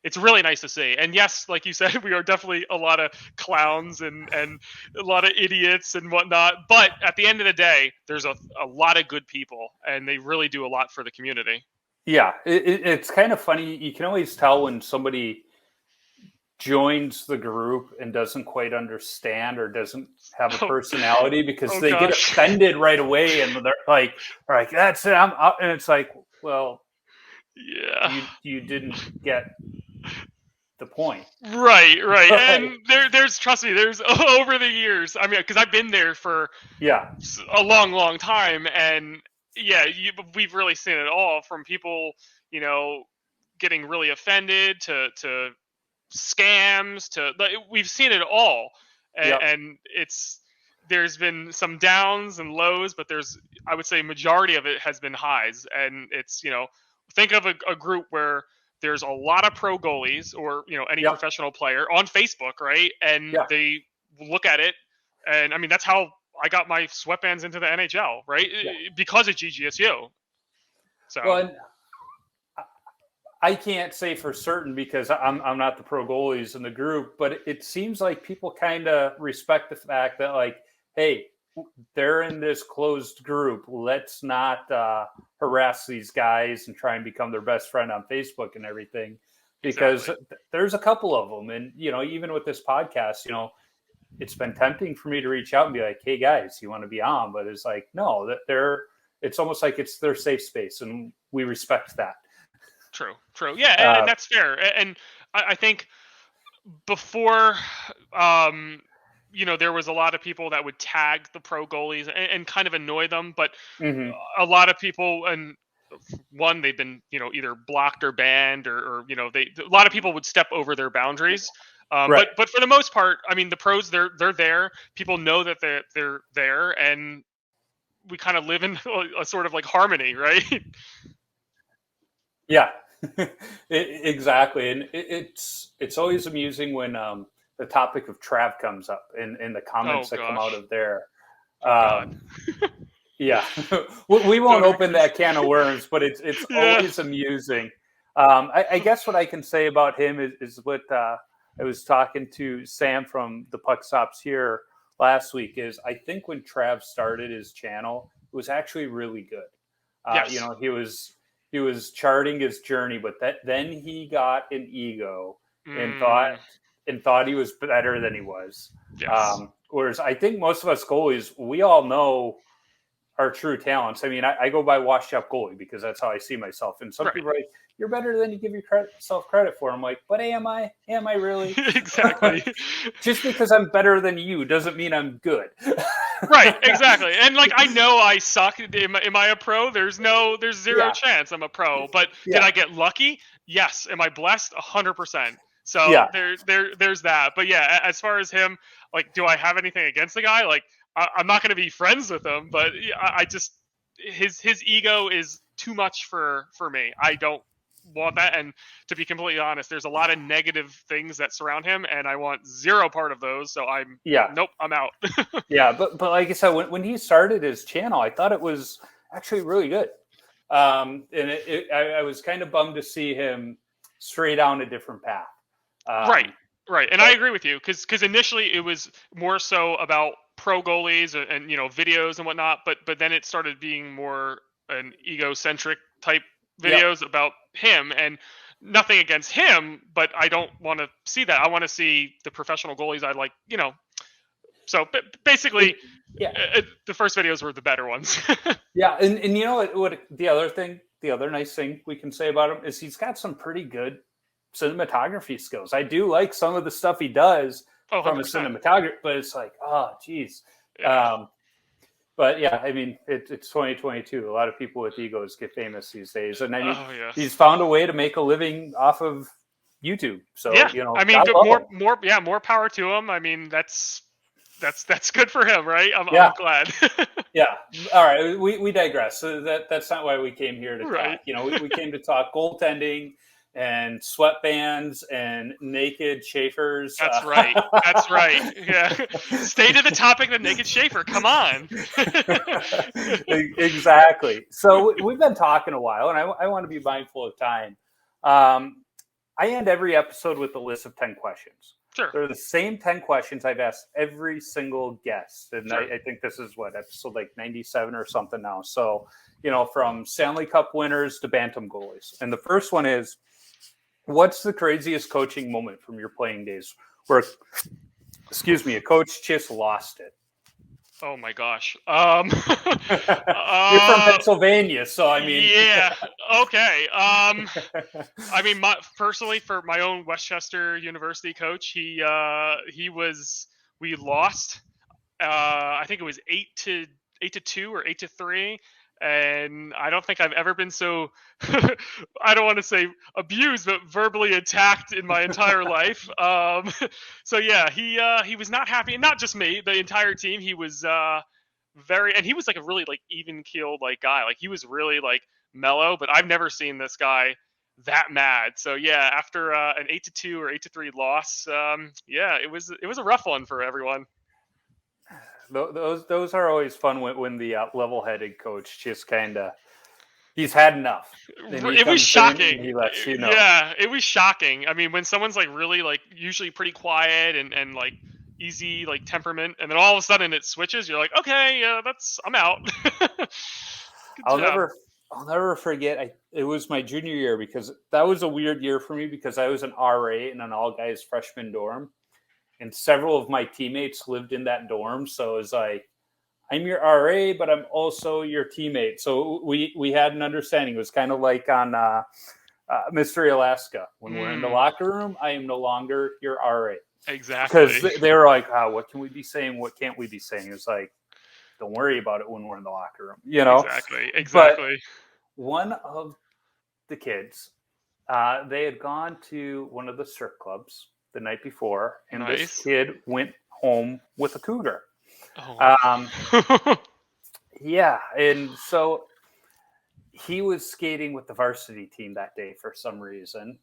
It's really nice to see. And yes, like you said, we are definitely a lot of clowns and a lot of idiots and whatnot. But at the end of the day, there's a lot of good people, and they really do a lot for the community. Yeah, it's kind of funny. You can always tell when somebody joins the group and doesn't quite understand or doesn't have a personality, because they get offended right away, and they're like, that's it, I'm up. And it's like, well, yeah, you didn't get the point. Right. And there's, trust me, there's over the years, I mean, because I've been there for a long time, and we've really seen it all, from people getting really offended to scams to, we've seen it all. And there's been some downs and lows, but I would say majority of it has been highs. And it's, think of a group where there's a lot of pro goalies, or any professional player on Facebook, right? And they look at it, and I mean, that's how I got my sweatbands into the NHL, right? Because of GGSU. So, well, I can't say for certain, because I'm not the pro goalies in the group, but it seems like people kind of respect the fact that, like, hey, they're in this closed group. Let's not harass these guys and try and become their best friend on Facebook and everything, because there's a couple of them. And, even with this podcast, it's been tempting for me to reach out and be like, hey guys, you want to be on? But it's like, no, that it's almost like it's their safe space, and we respect that. True. Yeah. And that's fair. And I think before, there was a lot of people that would tag the pro goalies and kind of annoy them, but a lot of people, and one, they've been, either blocked or banned, or a lot of people would step over their boundaries. But for the most part, I mean, the pros, they're there. People know that they're there, and we kind of live in a sort of like harmony, right? Yeah, exactly. And it's always amusing when the topic of Trav comes up in the comments that come out of there. Yeah, we won't open that can of worms, but it's always amusing. I guess what I can say about him is what I was talking to Sam from the Puck Stops here last week, is I think when Trav started his channel, it was actually really good. He was charting his journey, but then he got an ego and thought he was better than he was. Yes. Whereas I think most of us goalies, we all know our true talents. I mean, I go by washed up goalie because that's how I see myself. And some people are like, you're better than you give yourself credit for. I'm like, but am I? Am I really? Exactly. Just because I'm better than you doesn't mean I'm good. Right, exactly. And like, I know I suck. Am I a pro? There's zero chance I'm a pro. But did I get lucky? Yes. Am I blessed? 100%. So there's that. But yeah, as far as him, like, do I have anything against the guy? Like, I'm not going to be friends with him, but I just, his ego is too much for me. I don't want that. And to be completely honest, there's a lot of negative things that surround him, and I want zero part of those. So nope, I'm out. Yeah, but like I said, when he started his channel, I thought it was actually really good. And I was kind of bummed to see him stray down a different path. Right. And I agree with you because initially it was more so about pro goalies and videos and whatnot, but then it started being more an egocentric type videos about him, and nothing against him, but I don't want to see that. I want to see the professional goalies. I like, so basically, the first videos were the better ones. Yeah, and you know what the other nice thing we can say about him is he's got some pretty good cinematography skills. I do like some of the stuff he does from a cinematographer, but it's like, oh, geez. Yeah. But yeah, I mean, it's 2022. A lot of people with egos get famous these days, and he's found a way to make a living off of YouTube. So I mean, more power to him. I mean, that's good for him, right? I'm glad. Yeah. All right. We digress. So that's not why we came here to talk. We came to talk goaltending and sweatbands and naked Schaefers. That's right. That's right. Yeah. Stay to the topic of naked Schaefer. Come on. Exactly. So we've been talking a while, and I want to be mindful of time. I end every episode with a list of 10 questions. Sure. They're the same 10 questions I've asked every single guest. And sure. I think this is episode like 97 or something now. So, from Stanley Cup winners to Bantam goalies. And the first one is, what's the craziest coaching moment from your playing days where, a coach just lost it? Oh my gosh. You're from Pennsylvania, so I mean. Yeah. Okay. I mean, personally, for my own Westchester University coach, we lost. I think it was 8-2 or 8-3. And I don't think I've ever been so, I don't want to say abused, but verbally attacked in my entire life. So yeah, he was not happy, and not just me, the entire team. He was and he was like a really like even keeled like guy. Like he was really like mellow, but I've never seen this guy that mad. So yeah, after an 8-2 or 8-3 loss, it was a rough one for everyone. Those are always fun when the level-headed coach just kind of he's had enough. It was shocking. He lets you know. Yeah, it was shocking. I mean, when someone's like really like usually pretty quiet and like easy like temperament, and then all of a sudden it switches, you're like, okay, I'm out. I'll never forget. It was my junior year, because that was a weird year for me because I was an RA in an all-guys freshman dorm. And several of my teammates lived in that dorm. So it was like, I'm your RA, but I'm also your teammate. So we had an understanding. It was kind of like on Mystery Alaska. When we're in the locker room, I am no longer your RA. Exactly. Because they were like, what can we be saying? What can't we be saying? It's like, don't worry about it when we're in the locker room. Exactly. But one of the kids, they had gone to one of the strip clubs the night before, and this kid went home with a cougar. Yeah, and so he was skating with the varsity team that day for some reason,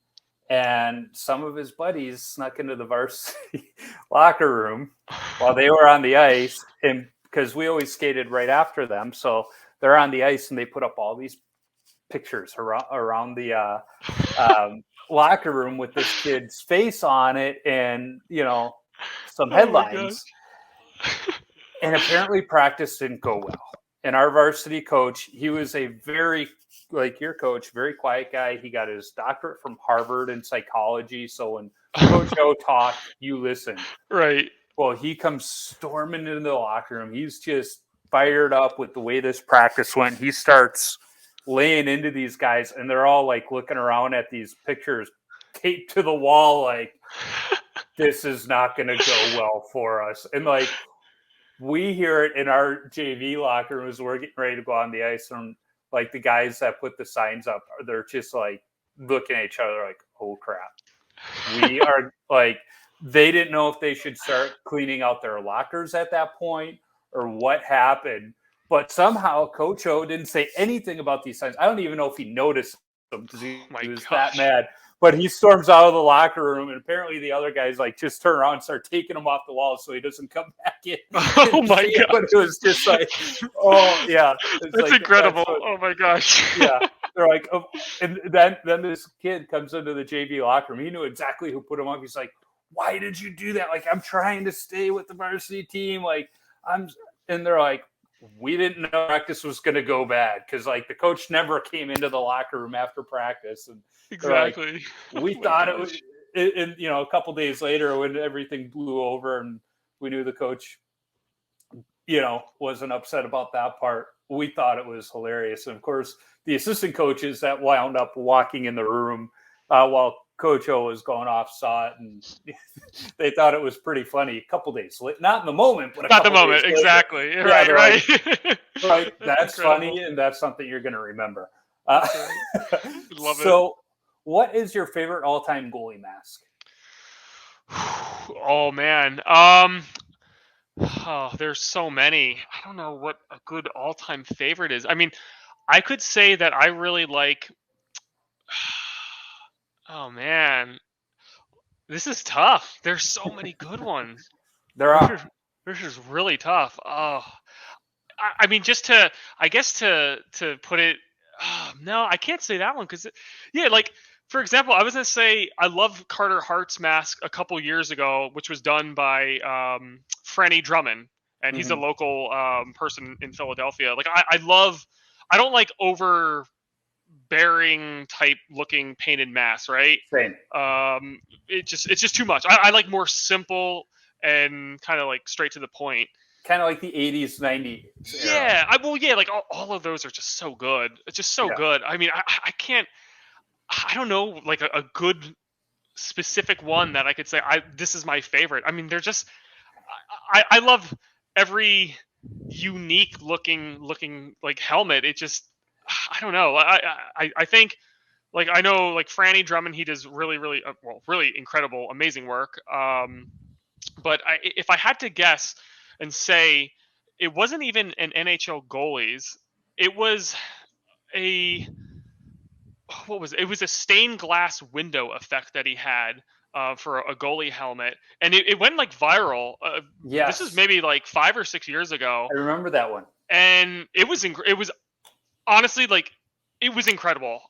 and some of his buddies snuck into the varsity locker room while they were on the ice, and because we always skated right after them, so they're on the ice and they put up all these pictures around the locker room with this kid's face on it, and some headlines. And apparently practice didn't go well. And our varsity coach, he was a very, like your coach, very quiet guy. He got his doctorate from Harvard in psychology. So when Coach O talked, you listen. Right. Well, he comes storming into the locker room. He's just fired up with the way this practice went. He starts laying into these guys, and they're all like looking around at these pictures taped to the wall like, this is not going to go well for us. And like, we hear it in our JV locker room as we're getting ready to go on the ice, and like the guys that put the signs up, they're just like looking at each other like, oh crap. We are like, they didn't know if they should start cleaning out their lockers at that point or what happened. But somehow Coach O didn't say anything about these signs. I don't even know if he noticed them because he was that mad. But he storms out of the locker room, and apparently the other guys like just turn around and start taking him off the wall so he doesn't come back in. Oh my god! But it was just like, oh yeah, it's That's like, incredible. That's what, oh my gosh. yeah. They're like, oh, and then this kid comes into the JV locker room. He knew exactly who put him up. He's like, why did you do that? Like, I'm trying to stay with the varsity team. Like, and they're like, we didn't know practice was going to go bad because like the coach never came into the locker room after practice. And exactly. Like, we thought it was, and you know, a couple days later when everything blew over and we knew the coach, you know, wasn't upset about that part, we thought it was hilarious. And of course, the assistant coaches that wound up walking in the room while Coach O was going off saw it, and they thought it was pretty funny. A couple days later, not in the moment, but not the moment, exactly. Yeah, right. Right. That's funny, and that's something you're going to remember. Love it. So, what is your favorite all-time goalie mask? Oh man, there's so many. I don't know what a good all-time favorite is. I mean, I could say that I really like. Oh man, this is tough. There's so many good ones. There are. This is really tough. Oh, I mean, I guess to put it. No, I can't say that one because, yeah, like for example, I was gonna say I love Carter Hart's mask a couple years ago, which was done by Franny Drummond, and he's a local person in Philadelphia. Like I don't like overbearing type looking painted masks, right? Same. It's just too much. I like more simple and kind of like straight to the point. Kind of like the 80s, 90s. Yeah, like all of those are just so good. It's just so good. I mean, I can't. I don't know, like a good specific one that I could say this is my favorite. I mean, they're just. I love every unique looking like helmet. It just. I don't know. I think, like I know like Franny Drummond, he does really really incredible, amazing work. But if I had to guess and say, it wasn't even an NHL goalie's, it was a it was a stained glass window effect that he had for a goalie helmet, and it went like viral. Yes. This is maybe like 5 or 6 years ago. I remember that one, and it was honestly like. It was incredible.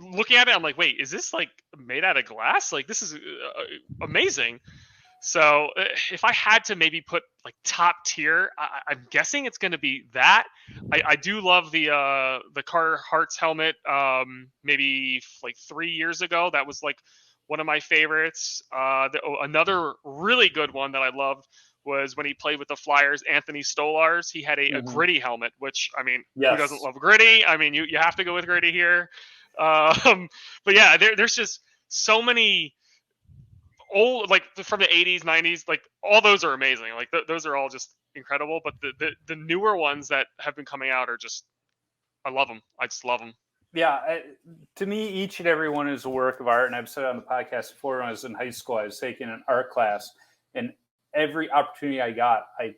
Looking at it, I'm like, wait, is this like made out of glass? Like, this is amazing. So if I had to maybe put like top tier, I'm guessing it's going to be that. I do love the Carter Hart's helmet. Maybe like 3 years ago, that was like one of my favorites. Another really good one that I loved was when he played with the Flyers, Anthony Stolarz. He had a gritty helmet, which, I mean, who doesn't love gritty? I mean, you have to go with gritty here. But yeah, there's just so many old, like from the 80s, 90s, like all those are amazing. Like those are all just incredible. But the newer ones that have been coming out are just, I love them. I just love them. Yeah, to me, each and every one is a work of art. And I've said on the podcast before, when I was in high school, I was taking an art class, and every opportunity I got, I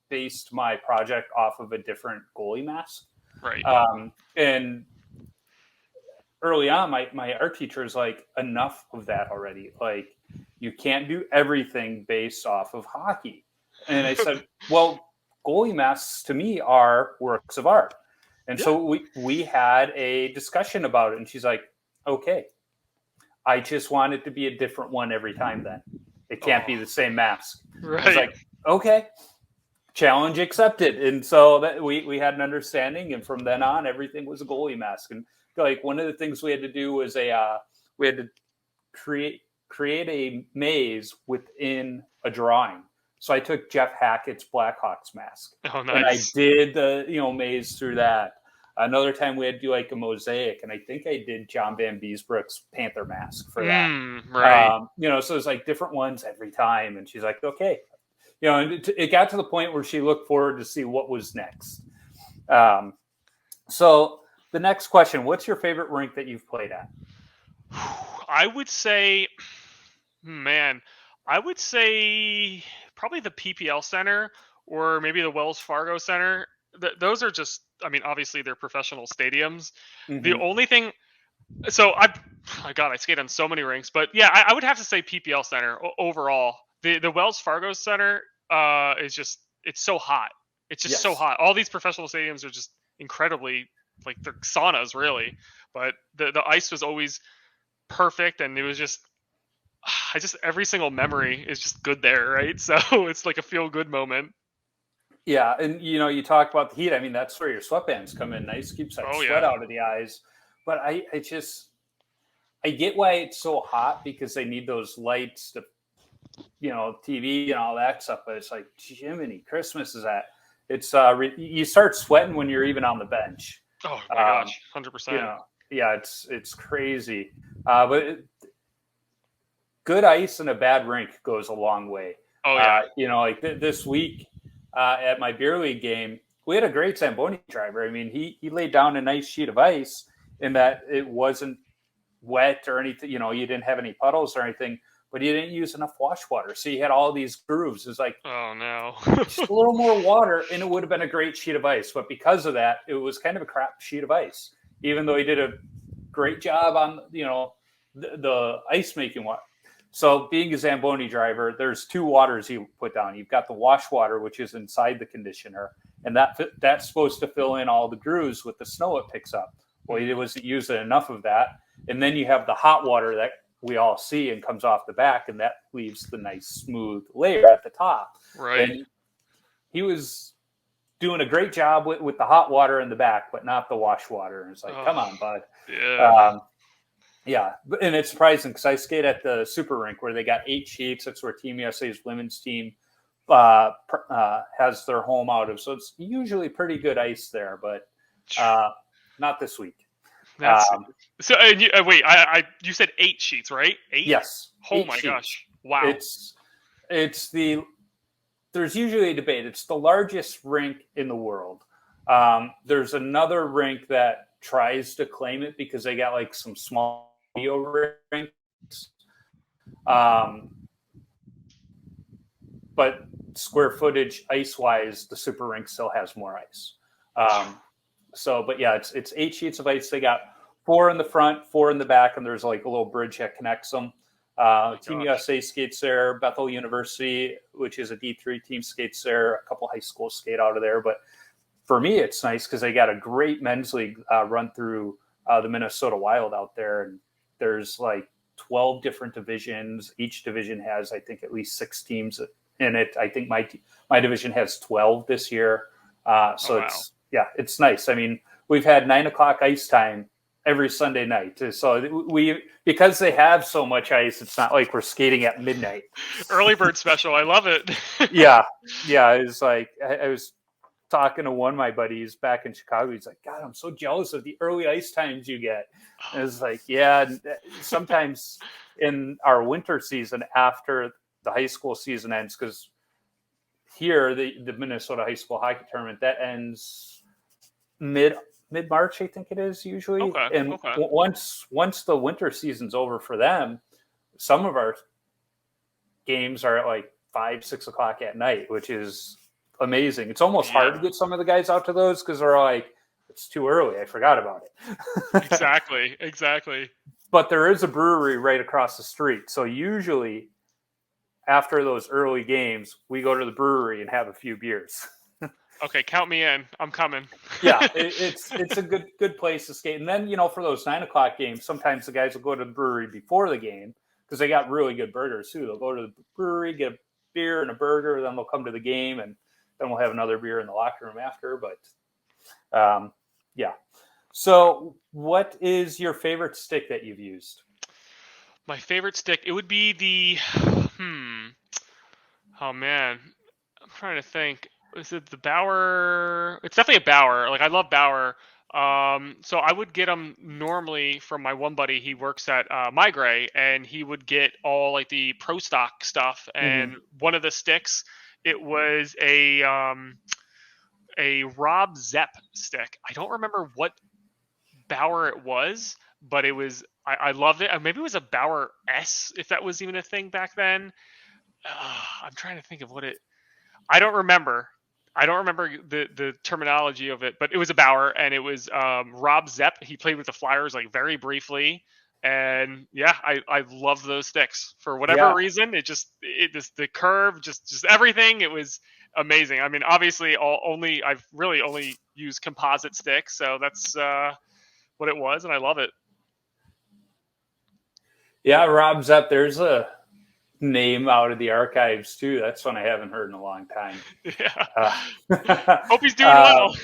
based my project off of a different goalie mask. Right. And early on, my art teacher is like, enough of that already. Like, you can't do everything based off of hockey. And I said, well, goalie masks to me are works of art. And so we had a discussion about it. And she's like, okay, I just want it to be a different one every time then. It can't be the same mask. Right. I was like, okay, challenge accepted. And so that we had an understanding, and from then on, everything was a goalie mask. And like one of the things we had to do was we had to create a maze within a drawing. So I took Jeff Hackett's Blackhawks mask. Oh, nice. And I did the maze through that. Another time we had to do like a mosaic, and I think I did John Van Beesbrook's Panther mask for that. Right. So it's like different ones every time. And she's like, okay. And it got to the point where she looked forward to see what was next. So the next question, what's your favorite rink that you've played at? I would say, probably the PPL Center or maybe the Wells Fargo Center. Those are just, I mean, obviously they're professional stadiums. Mm-hmm. The only thing, so my God, I skate on so many rinks, but yeah, I would have to say PPL Center overall. The Wells Fargo Center is just it's so hot. It's just so Yes. hot. All these professional stadiums are just incredibly like they're saunas really, but the ice was always perfect, and it was just I just every single memory is just good there, right? So it's like a feel good moment. Yeah, and you talk about the heat. I mean, that's where your sweatbands come in nice, keeps that Oh sweat yeah. out of the eyes. But I get why it's so hot because they need those lights to, TV and all that stuff. But it's like, Jiminy, Christmas is at. It's you start sweating when you're even on the bench. Oh my gosh, 100%. Yeah, it's crazy. But good ice and a bad rink goes a long way. Oh yeah. Like this week at my beer league game, we had a great Zamboni driver. I mean, he laid down a nice sheet of ice in that it wasn't wet or anything. You didn't have any puddles or anything, but you didn't use enough wash water. So you had all these grooves. It's like, oh no. just a little more water and it would have been a great sheet of ice. But because of that, it was kind of a crap sheet of ice, even though he did a great job on, the ice making water. So being a Zamboni driver, there's two waters you put down. You've got the wash water, which is inside the conditioner, and that's supposed to fill in all the grooves with the snow it picks up. Well, he wasn't using enough of that. And then you have the hot water that we all see and comes off the back, and that leaves the nice smooth layer at the top. Right. And he was doing a great job with the hot water in the back, but not the wash water. And it's like, come on, bud. Yeah. Yeah, and it's surprising because I skate at the Super Rink where they got 8 sheets. That's where Team USA's women's team has their home out of. So it's usually pretty good ice there, but not this week. So wait, you said 8 sheets, right? 8? Yes. Oh my gosh! Wow. There's usually a debate. It's the largest rink in the world. There's another rink that tries to claim it because they got like some small rinks. But square footage ice wise, the Super Rink still has more ice. But yeah, it's 8 sheets of ice. They got 4 in the front, 4 in the back, and there's like a little bridge that connects them. Team USA skates there. Bethel University, which is a D3 team, skates there. A couple high schools skate out of there. But for me, it's nice because they got a great men's league run through the Minnesota Wild out there. And there's like 12 different divisions. Each division has, I think, at least 6 teams in it. I think my division has 12 this year. It's nice. I mean, we've had 9:00 ice time every Sunday night. So because they have so much ice, it's not like we're skating at midnight. Early bird special. I love it. Yeah. It's like I was talking to one of my buddies back in Chicago. He's like, God, I'm so jealous of the early ice times you get. And it's like, yeah, sometimes in our winter season after the high school season ends, because here the Minnesota high school hockey tournament that ends mid-March, I think it is usually. Okay. Once the winter season's over for them, some of our games are at like 5-6 o'clock at night, which is amazing. It's almost hard to get some of the guys out to those because they're like, it's too early. I forgot about it. Exactly. But there is a brewery right across the street. So usually after those early games, we go to the brewery and have a few beers. Okay, count me in. I'm coming. Yeah, it's a good place to skate. And then, for those 9:00 games, sometimes the guys will go to the brewery before the game because they got really good burgers too. They'll go to the brewery, get a beer and a burger, then they'll come to the game, and then we'll have another beer in the locker room after. But yeah. So what is your favorite stick that you've used? My favorite stick, it would be the oh man, I'm trying to think. Is it the Bauer? It's definitely a Bauer. Like I love Bauer. So I would get them normally from my one buddy. He works at Migray, and he would get all like the pro stock stuff. And one of the sticks, it was a Rob Zepp stick. I don't remember what Bauer it was, but it was I loved it. Maybe it was a Bauer S, if that was even a thing back then. I'm trying to think of what it. I don't remember the terminology of it, but it was a Bauer, and it was Rob Zepp. He played with the Flyers like very briefly. And yeah, I love those sticks for whatever reason. The curve, just everything. It was amazing. I mean, obviously, I've really only used composite sticks, so that's what it was, and I love it. Yeah, Rob's up. There's a name out of the archives too. That's one I haven't heard in a long time. Yeah. Hope he's doing well.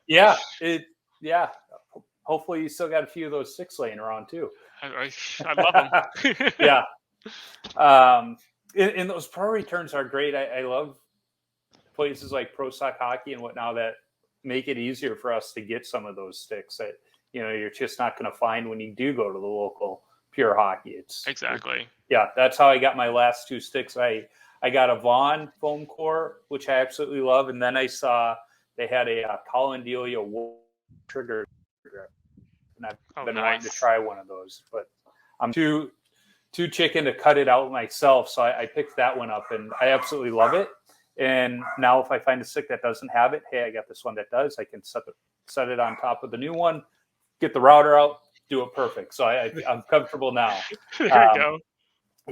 Yeah. Hopefully you still got a few of those sticks laying around too. I love them. Yeah. And those pro returns are great. I love places like Pro Stock Hockey and whatnot that make it easier for us to get some of those sticks that, you're just not going to find when you do go to the local Pure Hockey. Exactly. That's how I got my last two sticks. I got a Vaughn foam core, which I absolutely love. And then I saw they had a Colin Delia trigger grip. And I've been wanting to try one of those, but I'm too chicken to cut it out myself. So I picked that one up and I absolutely love it. And now if I find a stick that doesn't have it, hey, I got this one that does. I can set it on top of the new one, get the router out, do it perfect. So I'm comfortable now. There you go.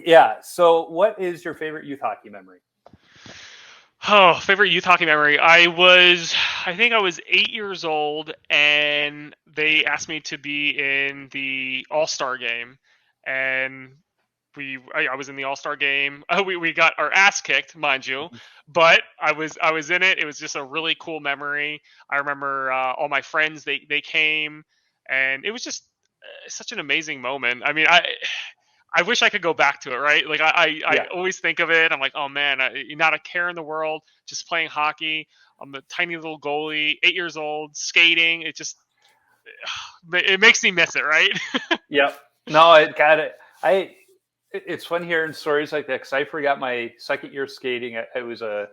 Yeah. So what is your favorite youth hockey memory? Oh, favorite youth hockey memory. I think I was 8 years old, and they asked me to be in the All-Star game, and I was in the All-Star game. We got our ass kicked, mind you, but I was in it. It was just a really cool memory. I remember all my friends, they came, and it was just such an amazing moment. I mean, I wish I could go back to it, right? Like I always think of it. I'm like, oh man, not a care in the world, just playing hockey. I'm a tiny little goalie, 8 years old, skating. It makes me miss it, right? Yep. No, it got it. It's fun hearing stories like that because I forgot my second year skating. I was a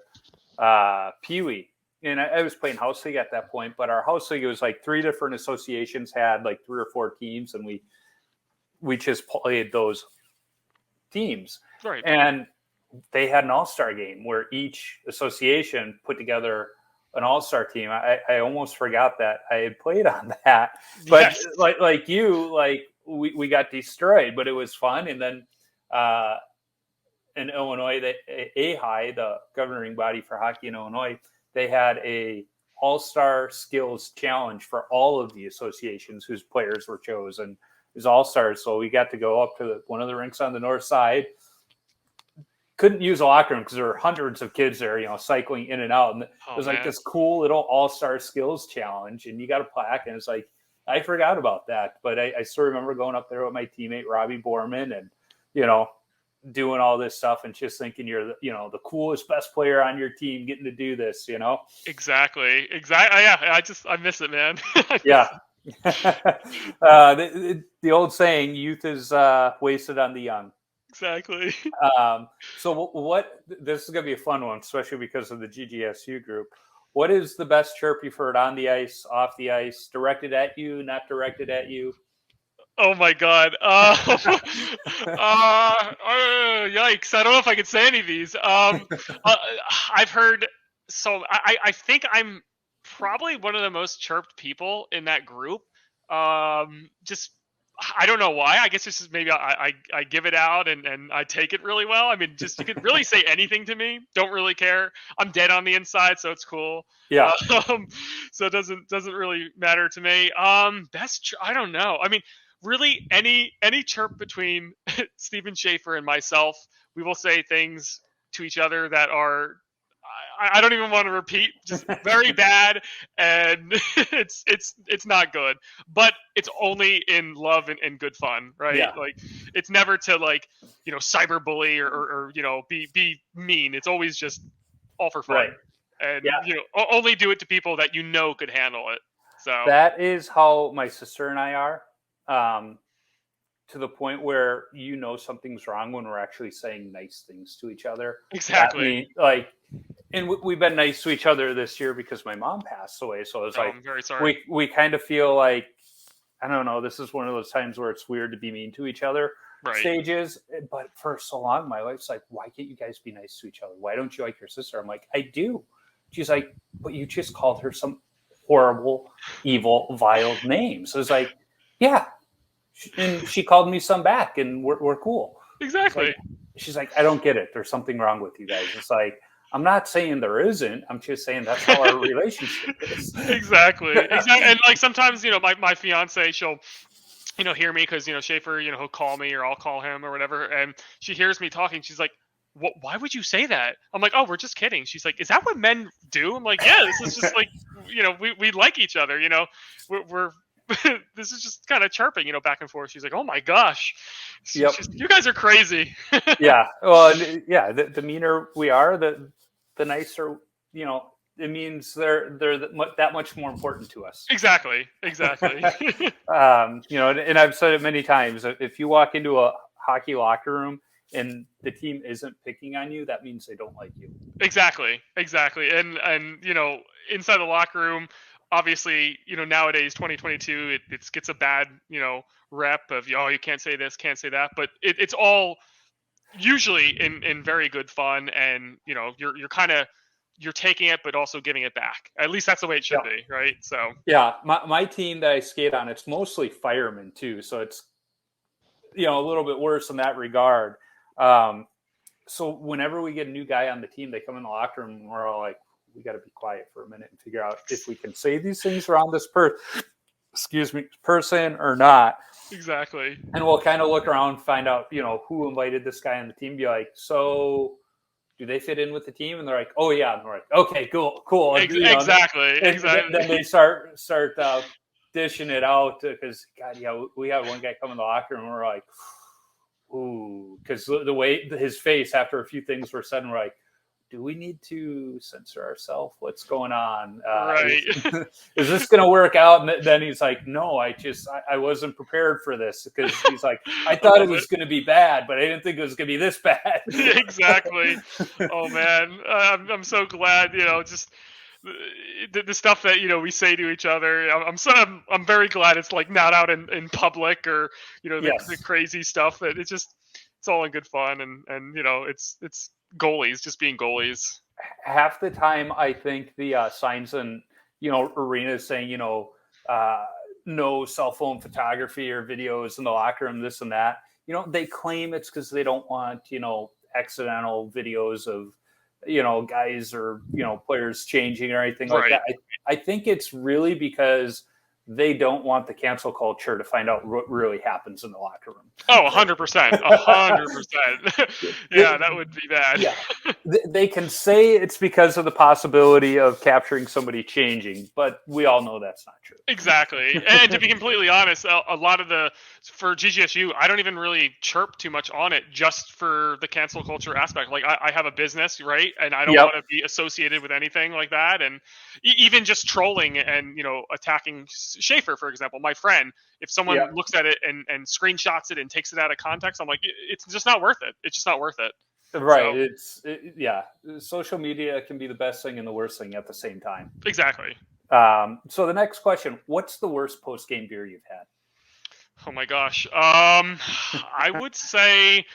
peewee, and I was playing house league at that point. But our house league was like 3 different associations had like 3 or 4 teams, and we just played those teams. Right. And they had an all-star game where each association put together an all-star team. I almost forgot that I had played on that. But yes. like we got destroyed, but it was fun. And then in Illinois, the AHI, the governing body for hockey in Illinois, they had a all-star skills challenge for all of the associations whose players were chosen as all-stars. So we got to go up to one of the rinks on the north side. Couldn't use a locker room because there were hundreds of kids there, cycling in and out. And it was like this cool little all-star skills challenge. And you got a plaque. And it's like, I forgot about that. But I still remember going up there with my teammate, Robbie Borman, and, doing all this stuff and just thinking you're the coolest, best player on your team getting to do this, Exactly. Yeah. I miss it, man. Yeah. The old saying, youth is wasted on the young. Exactly. So what this is going to be a fun one, especially because of the GGSU group. What is the best chirp you've heard on the ice, off the ice, directed at you, not directed at you? Oh my God. Yikes. I don't know if I could say any of these. I've heard, I think I'm probably one of the most chirped people in that group. I don't know why. I guess it's just maybe I give it out and I take it really well. I mean, just you could really say anything to me. Don't really care. I'm dead on the inside, so it's cool. Yeah. So it doesn't really matter to me. I don't know. I mean, really any chirp between Steven Schaefer and myself, we will say things to each other that are I don't even want to repeat, just very bad, and it's not good, but it's only in love and good fun, right? Yeah. Like it's never to cyberbully or be mean. It's always just all for fun, right. And only do it to people that could handle it. So that is how my sister and I are, to the point where something's wrong when we're actually saying nice things to each other. Exactly. And we've been nice to each other this year because my mom passed away. So it's I'm very sorry. We kind of feel like, I don't know, this is one of those times where it's weird to be mean to each other. Right. Stages. But for so long, my wife's like, why can't you guys be nice to each other? Why don't you like your sister? I'm like, I do. She's like, but you just called her some horrible, evil, vile name. So it's like, yeah, And she called me some back, and we're cool. Exactly. She's like, I don't get it. There's something wrong with you guys. It's like, I'm not saying there isn't. I'm just saying that's how our relationship is. Exactly. And like sometimes, my fiance, she'll, hear me because, Schaefer, he'll call me or I'll call him or whatever. And she hears me talking. She's like, why would you say that? I'm like, oh, we're just kidding. She's like, is that what men do? I'm like, yeah, this is just like, we like each other, we're this is just kind of chirping, back and forth. She's like, oh my gosh, Yep. You guys are crazy. Yeah. Well, yeah. The meaner we are, the nicer, it means they're that much more important to us. Exactly. And I've said it many times. If you walk into a hockey locker room and the team isn't picking on you, that means they don't like you. Exactly. And inside the locker room, obviously, nowadays 2022, it gets a bad, rep of, you can't say this, can't say that, but it's all usually in very good fun, and you're taking it but also giving it back. At least that's the way it should be, right? So yeah, my team that I skate on, it's mostly firemen too, so it's a little bit worse in that regard. So whenever we get a new guy on the team, they come in the locker room and we're all like, we got to be quiet for a minute and figure out if we can say these things around this person or not. Exactly. And we'll kind of look around, find out, who invited this guy on the team. Be like, so do they fit in with the team? And they're like, oh yeah. And we're like, okay, cool. Exactly. Then they start dishing it out because God, yeah, we had one guy come in the locker room and we're like, ooh, because the way his face after a few things were said, and we're like, do we need to censor ourselves? What's going on? Right. Is this going to work out? And then he's like, no, I wasn't prepared for this, because he's like, I thought it was going to be bad, but I didn't think it was going to be this bad. Exactly. Oh man, I'm so glad, just the stuff that we say to each other. I'm very glad it's like not out in public, or the crazy stuff, that it's all in good fun, and it's goalies just being goalies. Half the time I think the signs in arenas saying no cell phone photography or videos in the locker room, this and that, they claim it's because they don't want accidental videos of guys or players changing or anything like that. I think it's really because they don't want the cancel culture to find out what really happens in the locker room. Oh, 100%. 100%. Yeah, that would be bad. Yeah. They can say it's because of the possibility of capturing somebody changing, but we all know that's not true. Exactly. And to be completely honest, a lot of for GGSU, I don't even really chirp too much on it, just for the cancel culture aspect. Like I have a business, right? And I don't want to be associated with anything like that. And even just trolling and, attacking Schaefer, for example, my friend, if someone looks at it and screenshots it and takes it out of context, I'm like, it's just not worth it. It's just not worth it. Right. So, social media can be the best thing and the worst thing at the same time. Exactly. So the next question, what's the worst post-game beer you've had? Oh my gosh. I would say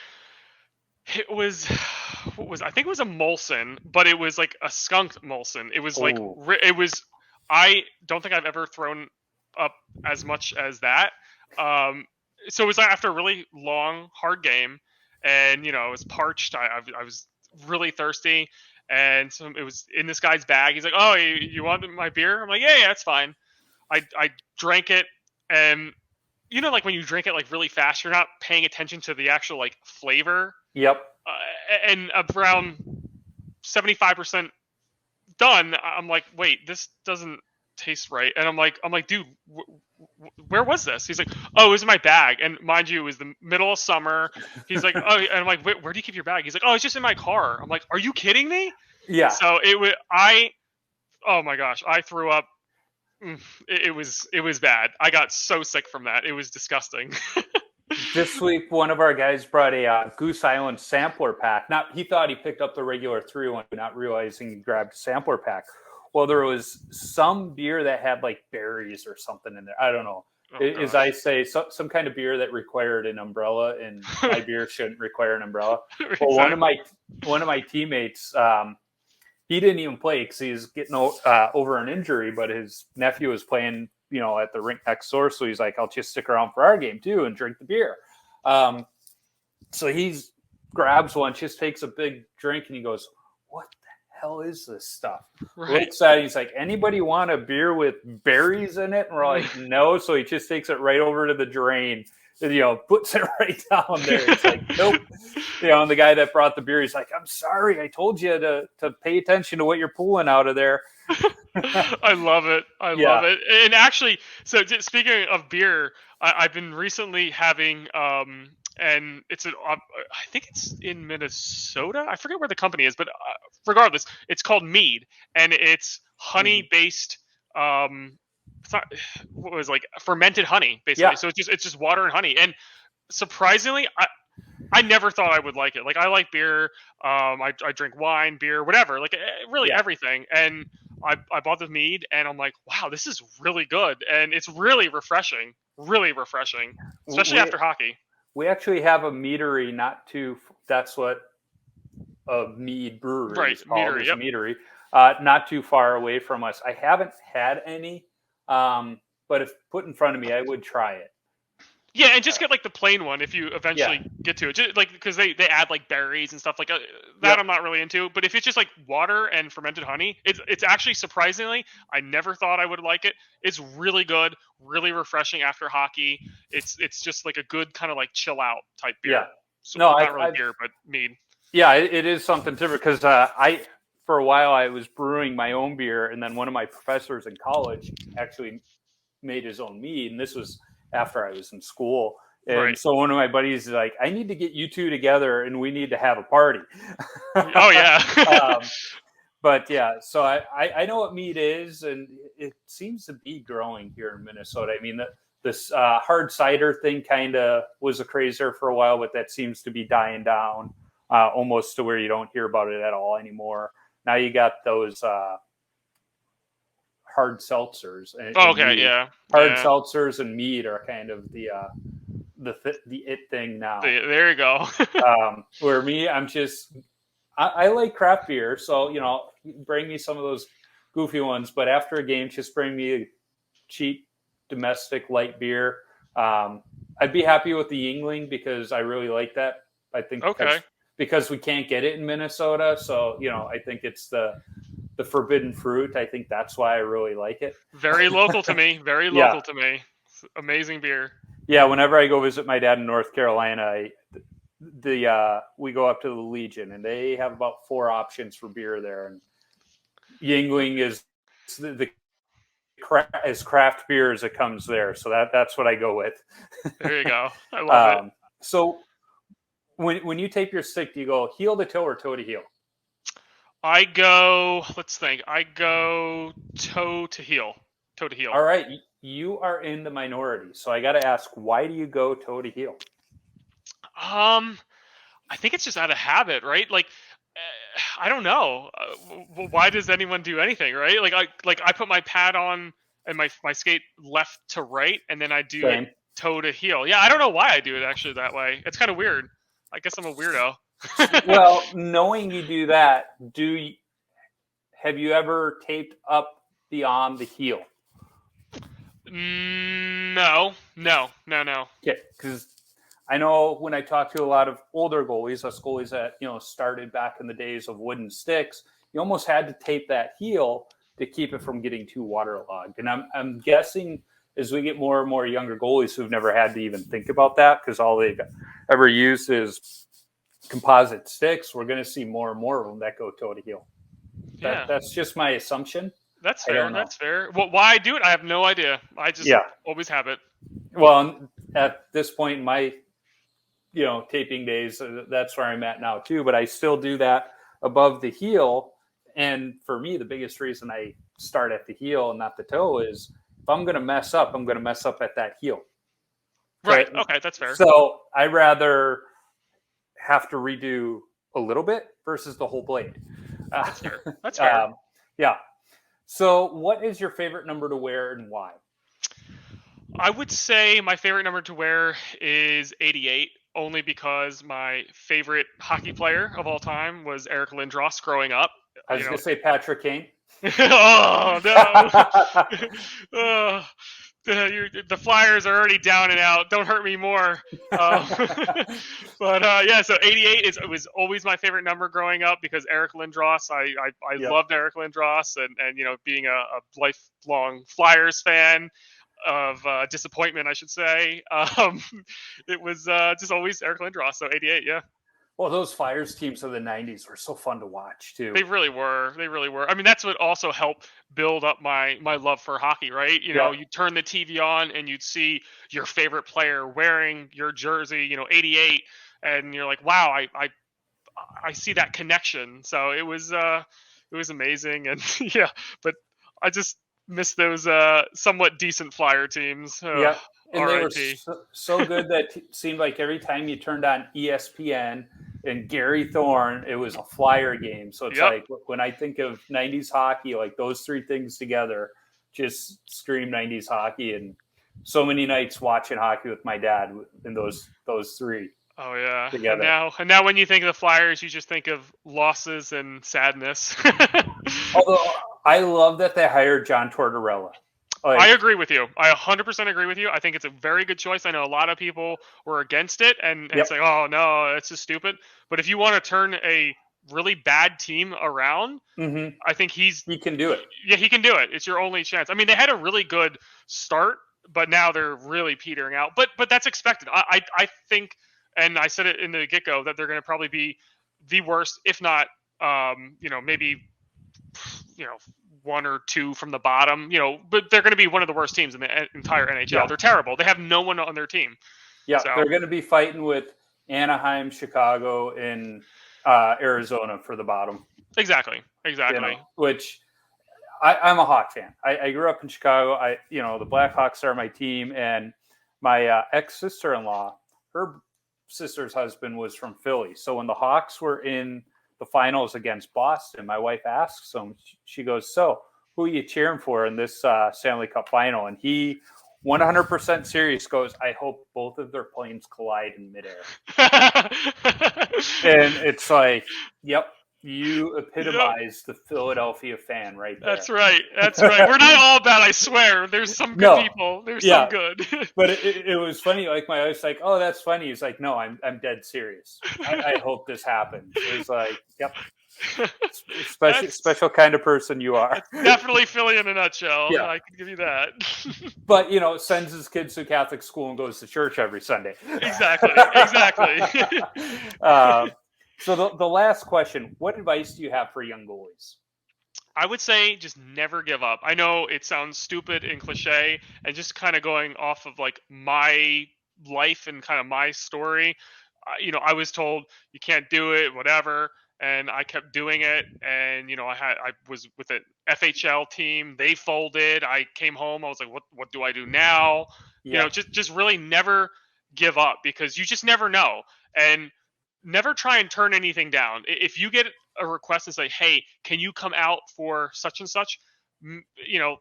it was, I think it was a Molson, but it was like a skunk Molson. It was I don't think I've ever thrown up as much as that. So it was like after a really long, hard game, and I was parched. I was really thirsty, and so it was in this guy's bag. He's like, "Oh, you want my beer?" I'm like, "Yeah, it's fine." I drank it, and like when you drink it like really fast, you're not paying attention to the actual like flavor. Yep. And around 75% done, I'm like, wait, this doesn't taste right. And I'm like, dude, where was this? He's like, oh, it was in my bag. And mind you, it was the middle of summer. He's like, oh, and I'm like, where do you keep your bag? He's like, oh, it's just in my car. I'm like, are you kidding me? Yeah. So oh my gosh, I threw up. It was bad. I got so sick from that. It was disgusting. This week, one of our guys brought a Goose Island sampler pack. He thought he picked up the regular 3-1, not realizing he grabbed a sampler pack. Well, there was some beer that had like berries or something in there. I don't know. As I say, some kind of beer that required an umbrella, and my beer shouldn't require an umbrella. Exactly. Well, one of my teammates, he didn't even play because he was getting over an injury, but his nephew was playing at the rink next door. So he's like, I'll just stick around for our game too and drink the beer. So he grabs one, just takes a big drink, and he goes, "What the hell is this stuff?" Right. Looks at it, he's like, "Anybody want a beer with berries in it?" And we're like, "No." So he just takes it right over to the drain, and, puts it right down there. It's like, "Nope." And the guy that brought the beer, he's like, "I'm sorry, I told you to pay attention to what you're pulling out of there." I love it. I love it. And actually, so speaking of beer, I've been recently having and it's I think it's in Minnesota. I forget where the company is, but regardless, it's called Mead, and it's honey based. It's not, what was like fermented honey basically. Yeah. So it's just water and honey, and surprisingly, I never thought I would like it. Like, I like beer. I drink wine, beer, whatever. Like, really everything. And I bought the Mead, and I'm like, wow, this is really good, and it's really refreshing, especially after hockey. We actually have a meadery that's what a mead brewery is called. Meadery, Meadery, not too far away from us. I haven't had any, but if put in front of me, I would try it. Yeah, and just get like the plain one if you eventually get to it. Just, like, because they add like berries and stuff like that. I'm not really into. But if it's just like water and fermented honey, it's actually surprisingly, I never thought I would like it. It's really good, really refreshing after hockey. It's just like a good kind of like chill out type beer. Yeah. So not really beer, but mead. Yeah, it is something different because for a while I was brewing my own beer, and then one of my professors in college actually made his own mead, and this was after I was in school. And so one of my buddies is like, "I need to get you two together and we need to have a party." Oh, yeah. But yeah, so I know what mead is, and it seems to be growing here in Minnesota. I mean, this hard cider thing kind of was a crazer for a while, but that seems to be dying down almost to where you don't hear about it at all anymore. Now you got those hard seltzers. Hard seltzers and mead are kind of the it thing now. There you go. Where me, I like craft beer, so bring me some of those goofy ones. But after a game, just bring me a cheap domestic light beer. I'd be happy with the Yingling because I really like that. I think because we can't get it in Minnesota, so I think it's the forbidden fruit. I think that's why I really like it. Very local to me. Very local to me. It's amazing beer. Yeah, whenever I go visit my dad in North Carolina, we go up to the Legion, and they have about 4 options for beer there. And Yingling is as craft beer as it comes there, so that's what I go with. There you go. I love it. So when you tape your stick, do you go heel to toe or toe to heel? I go toe to heel. Toe to heel. All right. You are in the minority. So I got to ask, why do you go toe to heel? I think it's just out of habit, right? Like, I don't know. Why does anyone do anything, right? Like I put my pad on and my skate left to right, and then I do it toe to heel. Yeah, I don't know why I do it actually that way. It's kind of weird. I guess I'm a weirdo. Well, knowing you do that, have you ever taped up beyond the heel? No. Yeah, because I know when I talk to a lot of older goalies, us goalies that started back in the days of wooden sticks, you almost had to tape that heel to keep it from getting too waterlogged. And I'm guessing as we get more and more younger goalies who've never had to even think about that because all they've ever used is composite sticks, we're going to see more and more of them that go toe to heel. That's just my assumption. That's fair. That's fair. Well, why I do it, I have no idea. I just always have it. Well, at this point in my taping days, that's where I'm at now too. But I still do that above the heel. And for me, the biggest reason I start at the heel and not the toe is if I'm going to mess up, I'm going to mess up at that heel. Right. Okay, that's fair. So I rather have to redo a little bit versus the whole blade. That's fair. That's fair. Yeah. So what is your favorite number to wear and why? I would say my favorite number to wear is 88, only because my favorite hockey player of all time was Eric Lindros growing up. I was going to say Patrick Kane. Oh, no. the Flyers are already down and out. Don't hurt me more. But yeah, so 88 it was always my favorite number growing up because Eric Lindros. I Yep. loved Eric Lindros, and being a lifelong Flyers fan of disappointment, I should say. It was just always Eric Lindros. So 88, yeah. Well, those Flyers teams of the 90s were so fun to watch, too. They really were. They really were. I mean, that's what also helped build up my love for hockey, right? You turn the TV on and you'd see your favorite player wearing your jersey, 88, and you're like, wow, I see that connection. So it was amazing, and yeah, but I just miss those somewhat decent Flyer teams. Yeah, and they were RIP. so good that it seemed like every time you turned on ESPN and Gary Thorne, it was a Flyer game. So it's like when I think of 90s hockey, like those three things together, just scream 90s hockey. And so many nights watching hockey with my dad in those three. Oh yeah. Together. And now when you think of the Flyers, you just think of losses and sadness. Although I love that they hired John Tortorella. I agree with you. I 100% agree with you. I think it's a very good choice. I know a lot of people were against it and say, oh, no, it's just stupid. But if you want to turn a really bad team around, I think he can do it. Yeah, he can do it. It's your only chance. I mean, they had a really good start, but now they're really petering out. But that's expected. I think, and I said it in the get-go, that they're going to probably be the worst, if not, maybe, one or two from the bottom, but they're going to be one of the worst teams in the entire NHL. Yeah. They're terrible. They have no one on their team. Yeah, so they're going to be fighting with Anaheim, Chicago, and Arizona for the bottom. Exactly. Which I'm a Hawk fan. I grew up in Chicago. The Blackhawks are my team, and my ex-sister-in-law, her sister's husband was from Philly. So when the Hawks were in the finals against Boston, my wife asks him, she goes, so who are you cheering for in this Stanley Cup final? And he 100% serious goes, I hope both of their planes collide in midair. And it's like, yep, you epitomize the Philadelphia fan right there. That's right. We're not all bad, I swear. There's some good people. There's some good. But it was funny. Like my wife's like, oh, that's funny. He's like, no, I'm dead serious. I hope this happens. It was like, yep. Special kind of person you are. Definitely Philly in a nutshell. Yeah. I can give you that. But sends his kids to Catholic school and goes to church every Sunday. Exactly. So the last question, what advice do you have for young goalies? I would say just never give up. I know it sounds stupid and cliche, and just kind of going off of like my life and kind of my story, I was told you can't do it, whatever. And I kept doing it, and I was with an FHL team. They folded. I came home. I was like, what do I do now? Yeah. Just really never give up, because you just never know, and never try and turn anything down. If you get a request and say, hey, can you come out for such and such?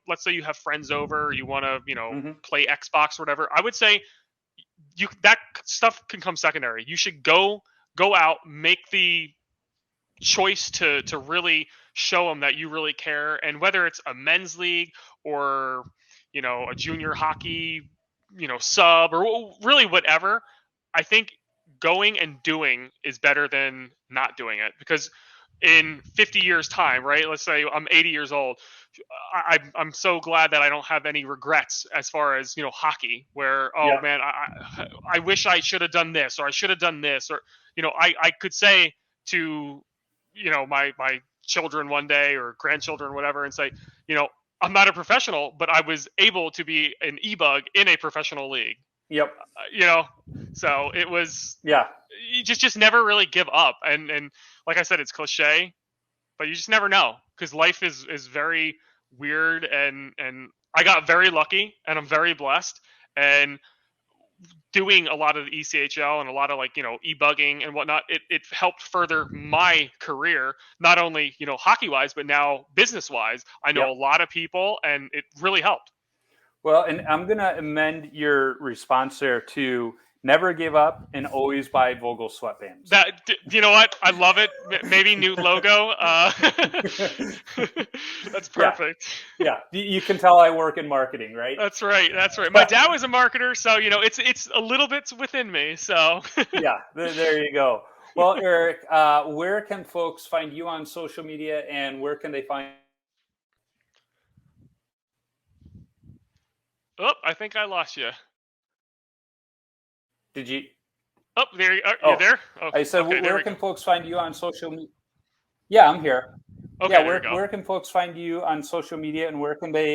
Let's say you have friends over, you want to play Xbox or whatever. I would say that stuff can come secondary. You should go out, make the choice to really show them that you really care. And whether it's a men's league or a junior hockey sub or really whatever, I think going and doing is better than not doing it. Because in 50 years time, right, let's say I'm 80 years old, I'm so glad that I don't have any regrets as far as hockey, where man, I wish I should have done this, or I should have done this, or I could say to my children one day, or grandchildren, whatever, and say, I'm not a professional, but I was able to be an e-bug in a professional league. Yep. So it was, you just never really give up. And like I said, it's cliche, but you just never know, because life is very weird. And I got very lucky, and I'm very blessed, and doing a lot of the ECHL and a lot of e-bugging and whatnot, it helped further my career, not only, hockey wise, but now business wise. I know a lot of people, and it really helped. Well, and I'm going to amend your response there to never give up, and always buy Vogel sweatbands. You know what? I love it. Maybe new logo. That's perfect. Yeah, you can tell I work in marketing, right? That's right. My dad was a marketer, so it's a little bit within me. So yeah, there you go. Well, Eric, where can folks find you on social media, and where can they find? Oh, I think I lost you. Did you? Oh, there you are. You there? Oh, I said, okay, where can folks find you on social media? Yeah, I'm here. Okay, yeah, there you go. Where can folks find you on social media, and where can they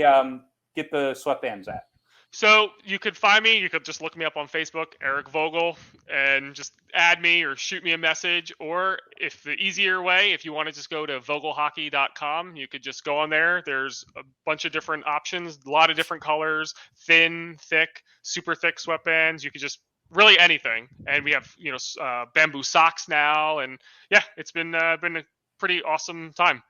get the sweatbands at? So you could find me. You could just look me up on Facebook, Eric Vogel, and just add me or shoot me a message. Or if the easier way, if you want to just go to vogelhockey.com, you could just go on there. There's a bunch of different options, a lot of different colors, thin, thick, super thick sweatbands. You could just really anything. And we have bamboo socks now, and yeah, it's been a pretty awesome time.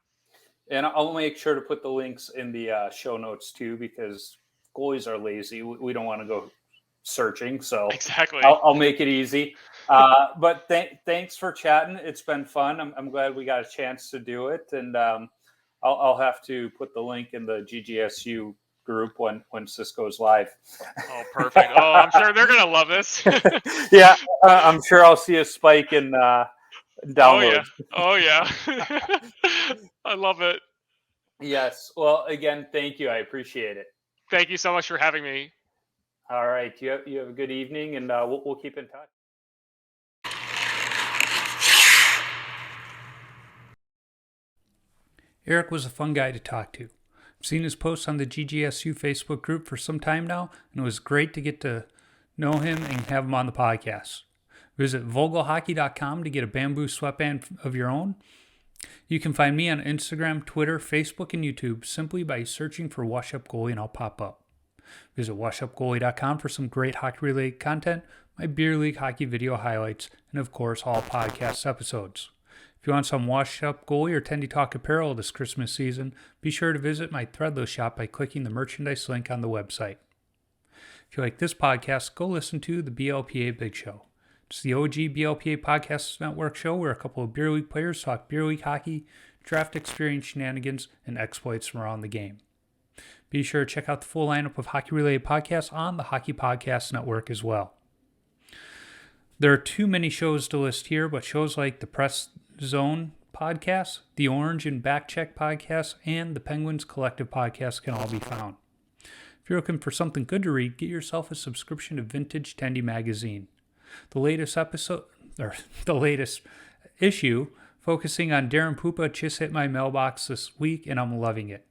And I'll make sure to put the links in the show notes too, because goalies are lazy. We don't want to go searching, so exactly. I'll make it easy. But thanks for chatting. It's been fun. I'm glad we got a chance to do it, and I'll have to put the link in the GGSU group when this goes live. Oh, perfect. Oh, I'm sure they're gonna love this. Yeah, I'm sure I'll see a spike in downloads. Oh yeah. I love it. Yes. Well, again, thank you. I appreciate it. Thank you so much for having me. All right. You have a good evening, and we'll keep in touch. Eric was a fun guy to talk to. I've seen his posts on the GGSU Facebook group for some time now, and it was great to get to know him and have him on the podcast. Visit vogelhockey.com to get a bamboo sweatband of your own. You can find me on Instagram, Twitter, Facebook, and YouTube simply by searching for Wash Up Goalie, and I'll pop up. Visit washupgoalie.com for some great hockey-related content, my beer league hockey video highlights, and of course, all podcast episodes. If you want some Wash Up Goalie or Tendy Talk apparel this Christmas season, be sure to visit my Threadless shop by clicking the merchandise link on the website. If you like this podcast, go listen to the BLPA Big Show. It's the OG BLPA Podcast Network show where a couple of beer league players talk beer league hockey, draft experience shenanigans, and exploits from around the game. Be sure to check out the full lineup of hockey-related podcasts on the Hockey Podcast Network as well. There are too many shows to list here, but shows like the Press Zone podcast, the Orange and Backcheck podcast, and the Penguins Collective podcast can all be found. If you're looking for something good to read, get yourself a subscription to Vintage Tendy magazine. The latest issue focusing on Darren Pupa just hit my mailbox this week, and I'm loving it.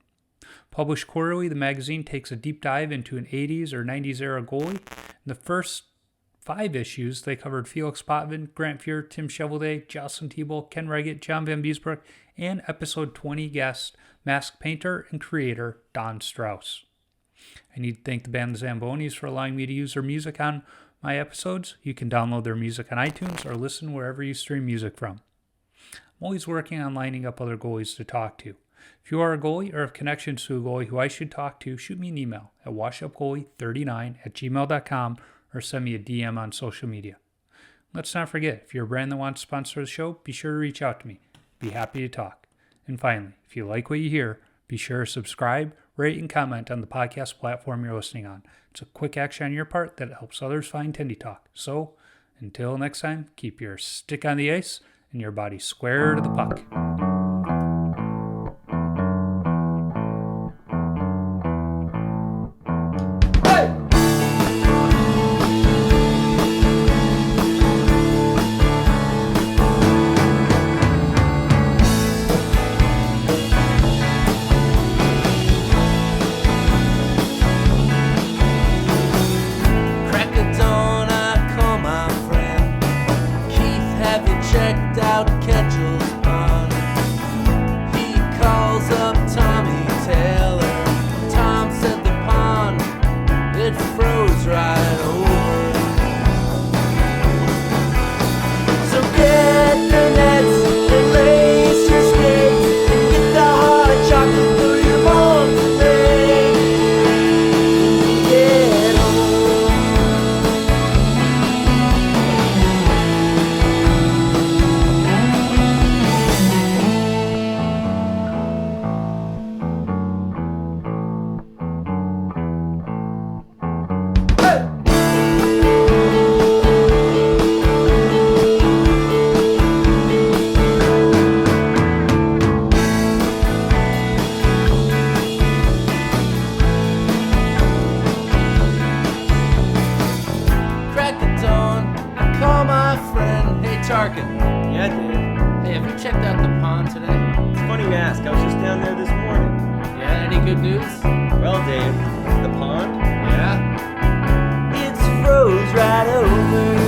Published quarterly, the magazine takes a deep dive into an 80s or 90s era goalie. In the first 5 issues, they covered Felix Potvin, Grant Fuhr, Tim Cheveldae, Jocelyn Thibault, Ken Reggett, John Van Beesbrook, and episode 20 guest, mask painter and creator Don Strauss. I need to thank the band The Zambonis for allowing me to use their music on my episodes. You can download their music on iTunes or listen wherever you stream music from. I'm always working on lining up other goalies to talk to. If you are a goalie or have connections to a goalie who I should talk to, shoot me an email at washupgoalie39@gmail.com or send me a DM on social media. Let's not forget, if you're a brand that wants to sponsor the show, be sure to reach out to me. Be happy to talk. And finally, if you like what you hear, be sure to subscribe, rate, and comment on the podcast platform you're listening on. It's a quick action on your part that helps others find Tendy Talk. So, until next time, keep your stick on the ice and your body square to the puck. Checked out Ketchell's Pond. good news? Well, Dave, the pond? Yeah. It's froze right over.